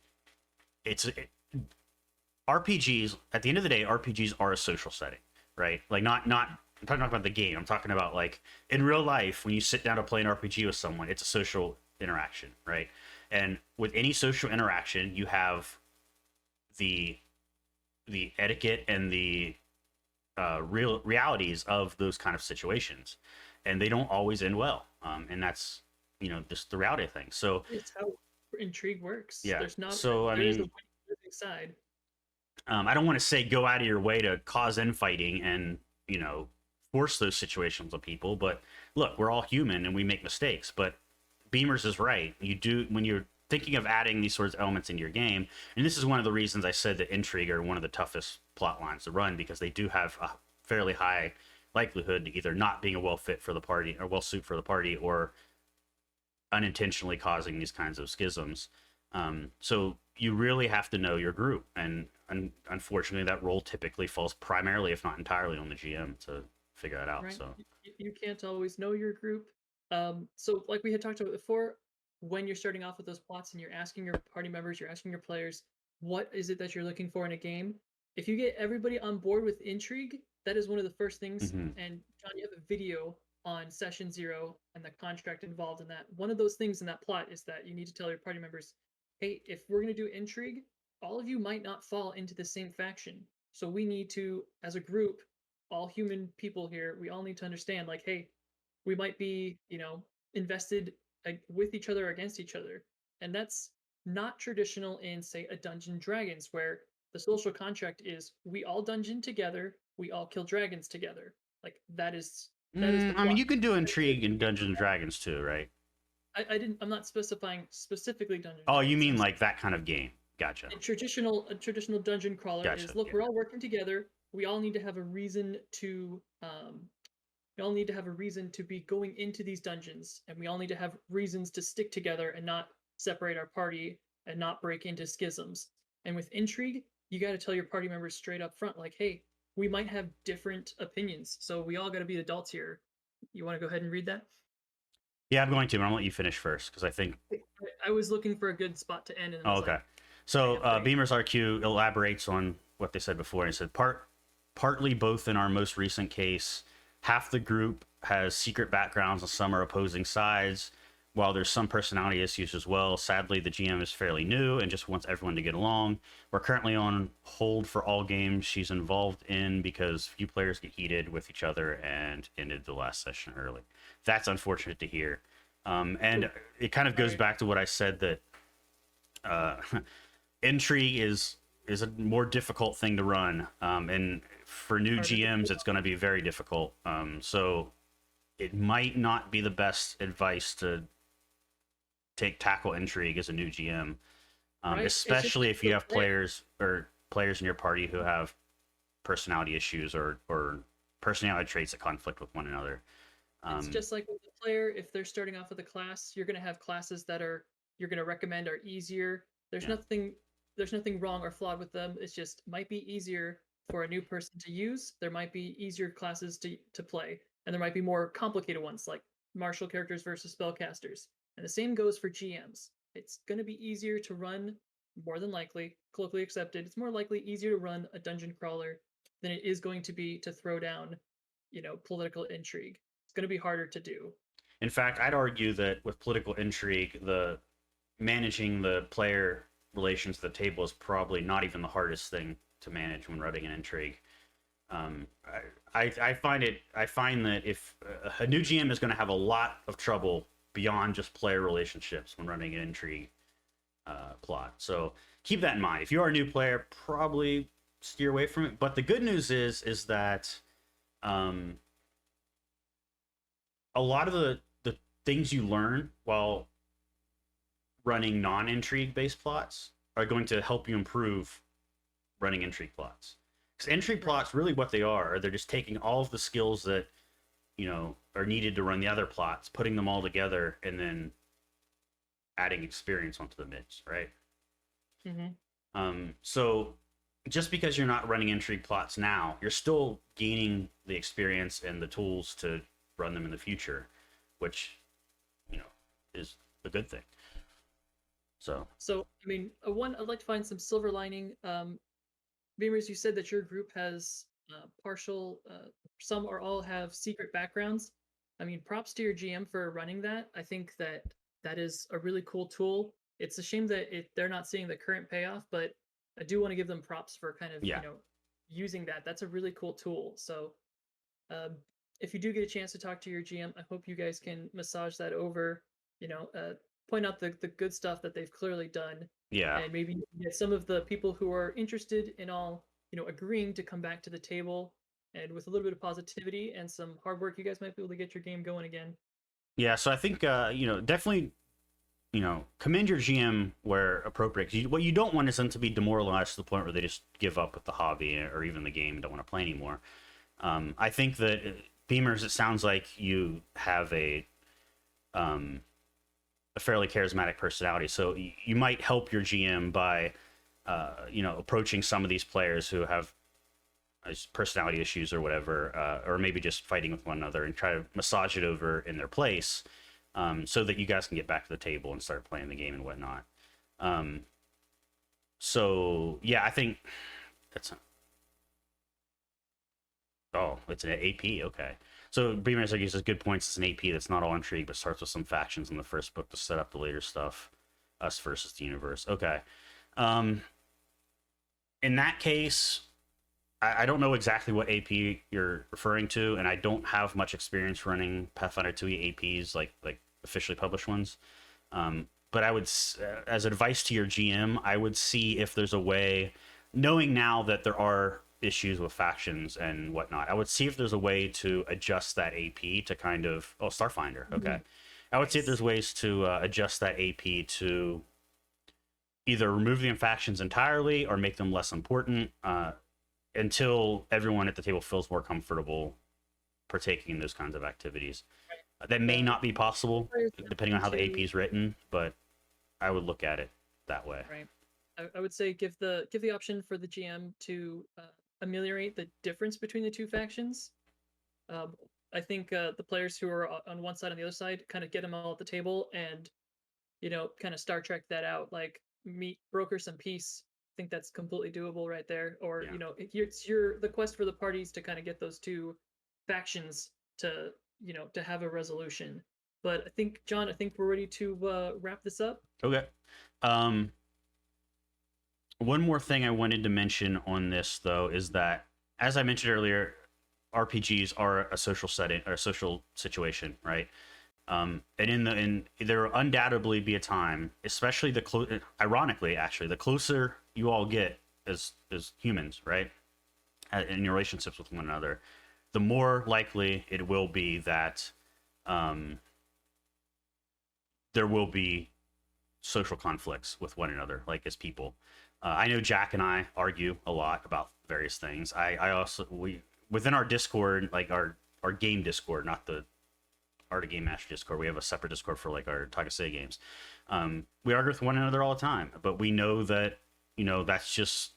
A: RPGs at the end of the day, RPGs are a social setting, right? Like not I'm talking about the game. I'm talking about like in real life when you sit down to play an RPG with someone, it's a social interaction, right? And with any social interaction, you have the etiquette and the real realities of those kind of situations, and they don't always end well. And that's just the reality of things. So
B: It's how intrigue works.
A: yeah.
B: There's not
A: So I
B: there is a
A: mean,
B: losing side.
A: I don't want to say go out of your way to cause infighting and force those situations on people, but look, we're all human and we make mistakes. But Beamers is right. You do when you're thinking of adding these sorts of elements into your game, and this is one of the reasons I said that intrigue are one of the toughest plot lines to run because they do have a fairly high likelihood to either not being a well fit for the party or well suit for the party or unintentionally causing these kinds of schisms. So you really have to know your group, and unfortunately, that role typically falls primarily, if not entirely, on the GM to figure that out.
B: Right.
A: So
B: You can't always know your group. So like we had talked about before, when you're starting off with those plots and you're asking your party members, you're asking your players, what is it that you're looking for in a game? If you get everybody on board with intrigue, that is one of the first things.
A: mhm.
B: And John, you have a video on session 0 and the contract involved in that. One of those things in that plot is that you need to tell your party members, hey, if we're going to do intrigue, all of you might not fall into the same faction. So we need to, as a group, all human people here, we all need to understand, like, hey, we might be, invested with each other or against each other. And that's not traditional in, say, a Dungeon Dragons, where the social contract is we all dungeon together, we all kill dragons together. Like that is the
A: I mean,
B: plot.
A: you can do intrigue in Dungeons and Dragons too, right?
B: I'm not specifying specifically Dungeon
A: Oh, you
B: Dragons.
A: mean like that kind of game? Gotcha.
B: A traditional dungeon crawler
A: Gotcha.
B: is look,
A: Yeah.
B: we're all working together. we all need to have a reason to we all need to have a reason to be going into these dungeons, and we all need to have reasons to stick together and not separate our party and not break into schisms. And with intrigue, you got to tell your party members straight up front, like, hey, we might have different opinions, so we all got to be adults here. You want to go ahead and read that?
A: Yeah, I'm going to, but I'm gonna let you finish first because I think.
B: I was looking for a good spot to end, and I
A: Oh,
B: was
A: okay.
B: like,
A: So
B: damn, thanks.
A: Beamer's RQ elaborates on what they said before. And he said, partly both in our most recent case, half the group has secret backgrounds and some are opposing sides, while there's some personality issues as well. Sadly, the GM is fairly new and just wants everyone to get along. We're currently on hold for all games she's involved in because few players get heated with each other and ended the last session early. That's unfortunate to hear. And it kind of goes back to what I said that intrigue is a more difficult thing to run, and for new GMs, it's going to be very difficult. So it might not be the best advice to tackle intrigue as a new GM,
B: Right?
A: especially if you have
B: player.
A: players in your party who have personality issues or personality traits that conflict with one another.
B: It's just like with the player, if they're starting off with a class, you're going to have classes that are you're going to recommend are easier.
A: Yeah.
B: There's nothing wrong or flawed with them. It's just might be easier for a new person to use. There might be easier classes to play, and there might be more complicated ones like martial characters versus spellcasters. And the same goes for GMs. It's going to be easier to run, more than likely, colloquially accepted. It's more likely easier to run a dungeon crawler than it is going to be to throw down, political intrigue. It's going to be harder to do.
A: In fact, I'd argue that with political intrigue, the managing the player relations at the table is probably not even the hardest thing to manage when running an intrigue. I find that if a new GM is going to have a lot of trouble beyond just player relationships when running an intrigue plot. So keep that in mind. If you are a new player, probably steer away from it. But the good news is that a lot of the things you learn while running non-intrigue based plots are going to help you improve running intrigue plots. Because intrigue plots, really what they are, they're just taking all of the skills that are needed to run the other plots, putting them all together, and then adding experience onto the mix, right? So just because you're not running intrigue plots now, you're still gaining the experience and the tools to run them in the future, which is a good thing. So
B: I mean, I'd like to find some silver lining. Beamers, you said that your group has partial, some or all have secret backgrounds. I mean, props to your GM for running that. I think that is a really cool tool. It's a shame that they're not seeing the current payoff, but I do want to give them props for kind of using that. That's a really cool tool. So if you do get a chance to talk to your GM, I hope you guys can massage that over. Point out the good stuff that they've clearly done.
A: yeah.
B: And maybe get some of the people who are interested in all, agreeing to come back to the table, and with a little bit of positivity and some hard work, you guys might be able to get your game going again.
A: Yeah, so I think definitely commend your GM where appropriate. 'Cause what you don't want is them to be demoralized to the point where they just give up with the hobby or even the game and don't want to play anymore. I think that Beamers, it sounds like you have a fairly charismatic personality, so you might help your GM by approaching some of these players who have personality issues or whatever, or maybe just fighting with one another, and try to massage it over in their place, so that you guys can get back to the table and start playing the game and whatnot. So yeah, I think that's it's an AP. Okay, so Beamer's like uses good points. It's an AP that's not all intrigue, but starts with some factions in the first book to set up the later stuff. Us versus the universe. Okay. In that case, I don't know exactly what AP you're referring to, and I don't have much experience running Pathfinder 2e APs like officially published ones. But I would, as advice to your GM, I would see if there's a way, knowing now that there are issues with factions and whatnot, I would see if there's a way to adjust that AP to kind of Starfinder. Okay. Mm-hmm. I would see if there's ways to adjust that AP to either remove the factions entirely or make them less important. until everyone at the table feels more comfortable partaking in those kinds of activities. That may not be possible depending on how the AP is written, but I would look at it that way.
B: Right. I would say give the option for the GM to ameliorate the difference between the two factions. I think the players who are on one side and the other side kind of get them all at the table and, kind of Star Trek that out, like meet broker some peace. I think that's completely doable right there. Or,
A: Yeah.
B: it's the quest for the parties to kind of get those two factions to, to have a resolution. But I think, John, we're ready to wrap this up.
A: Okay. One more thing I wanted to mention on this, though, is that, as I mentioned earlier, RPGs are a social setting or a social situation, right? And there will undoubtedly be a time, especially ironically, actually, the closer you all get as humans, right, in your relationships with one another, the more likely it will be that there will be social conflicts with one another, like as people. I know Jack and I argue a lot about various things. I also within our Discord, like our game Discord, not the Art of Game Master Discord. We have a separate Discord for like our Takasei games. We argue with one another all the time, but we know that that's just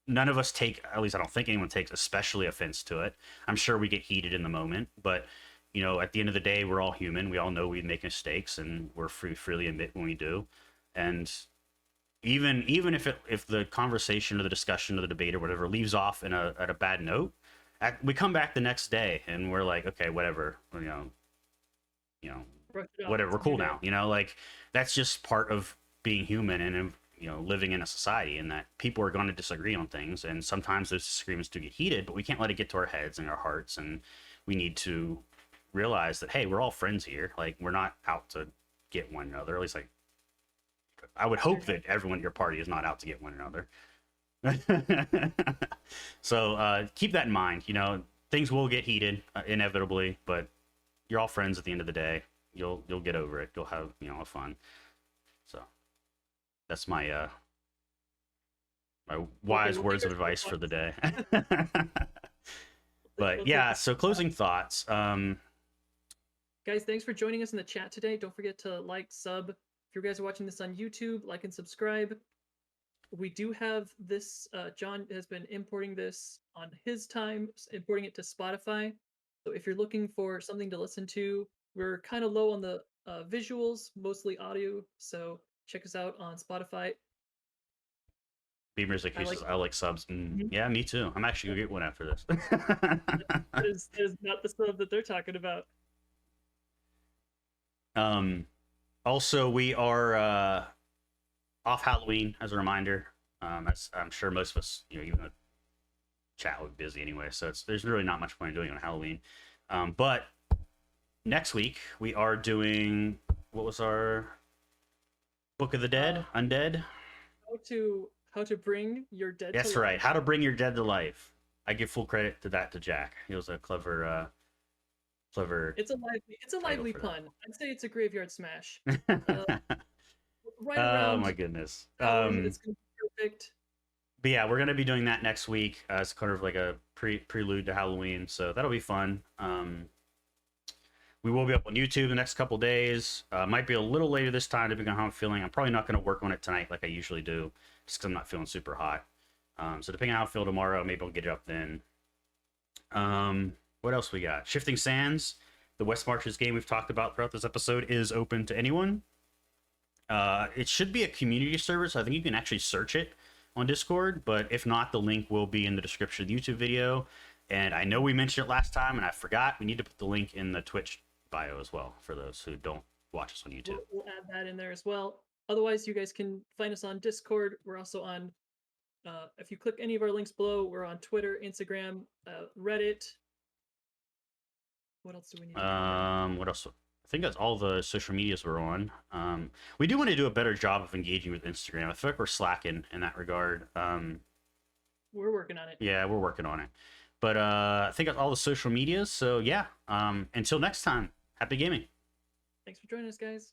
A: none of us take. At least I don't think anyone takes especially offense to it. I'm sure we get heated in the moment, but at the end of the day, we're all human. We all know we make mistakes, and we're freely admit when we do. And even if the conversation or the discussion or the debate or whatever leaves off at a bad note, we come back the next day and we're like, okay, whatever, whatever, we're cool now. Like that's just part of being human and living in a society, and that people are going to disagree on things, and sometimes those disagreements do get heated, but we can't let it get to our heads and our hearts, and we need to realize that, hey, we're all friends here. Like, we're not out to get one another. At least, like, I would hope that everyone at your party is not out to get one another. So keep that in mind. Things will get heated inevitably, but you're all friends at the end of the day. You'll get over it. You'll have fun. So that's my my wise words of advice for the day. But yeah, so closing thoughts.
B: Guys, thanks for joining us in the chat today. Don't forget to like, sub. If you guys are watching this on YouTube, like and subscribe. We do have this. John has been importing this on his time, importing it to Spotify. So if you're looking for something to listen to, we're kind of low on the visuals, mostly audio. So check us out on Spotify.
A: Beamer's says, I like subs. Yeah, me too. I'm actually going to get one after this.
B: That is not the sub that they're talking about.
A: Also, we are off Halloween, as a reminder. As I'm sure most of us, even the chat would be busy anyway, so there's really not much point in doing it on Halloween. But next week we are doing, what was our Book of the Dead, Undead?
B: How to bring your dead.
A: That's
B: to life.
A: right. How to bring your dead to life. I give full credit to Jack. He was a clever.
B: It's a lively pun. I'd say it's a graveyard smash. Right
A: around. Oh my goodness.
B: It's gonna be perfect.
A: But yeah, we're gonna be doing that next week. It's kind of like a prelude to Halloween, so that'll be fun. We will be up on YouTube the next couple days. Might be a little later this time, depending on how I'm feeling. I'm probably not going to work on it tonight like I usually do, just because I'm not feeling super hot. So depending on how I feel tomorrow, maybe I'll get it up then. What else we got? Shifting Sands, the West Marches game we've talked about throughout this episode, is open to anyone. It should be a community server, so I think you can actually search it on Discord, but if not, the link will be in the description of the YouTube video. And I know we mentioned it last time, and I forgot. We need to put the link in the Twitch bio as well for those who don't watch us on YouTube.
B: We'll add that in there as well. Otherwise, you guys can find us on Discord. We're also on, if you click any of our links below, we're on Twitter, Instagram, Reddit. What else do we need?
A: What else? I think that's all the social medias we're on. We do want to do a better job of engaging with Instagram. I feel like we're slacking in that regard.
B: We're working on it.
A: Yeah, we're working on it. But I think that's all the social medias. So yeah, until next time, happy gaming.
B: Thanks for joining us, guys.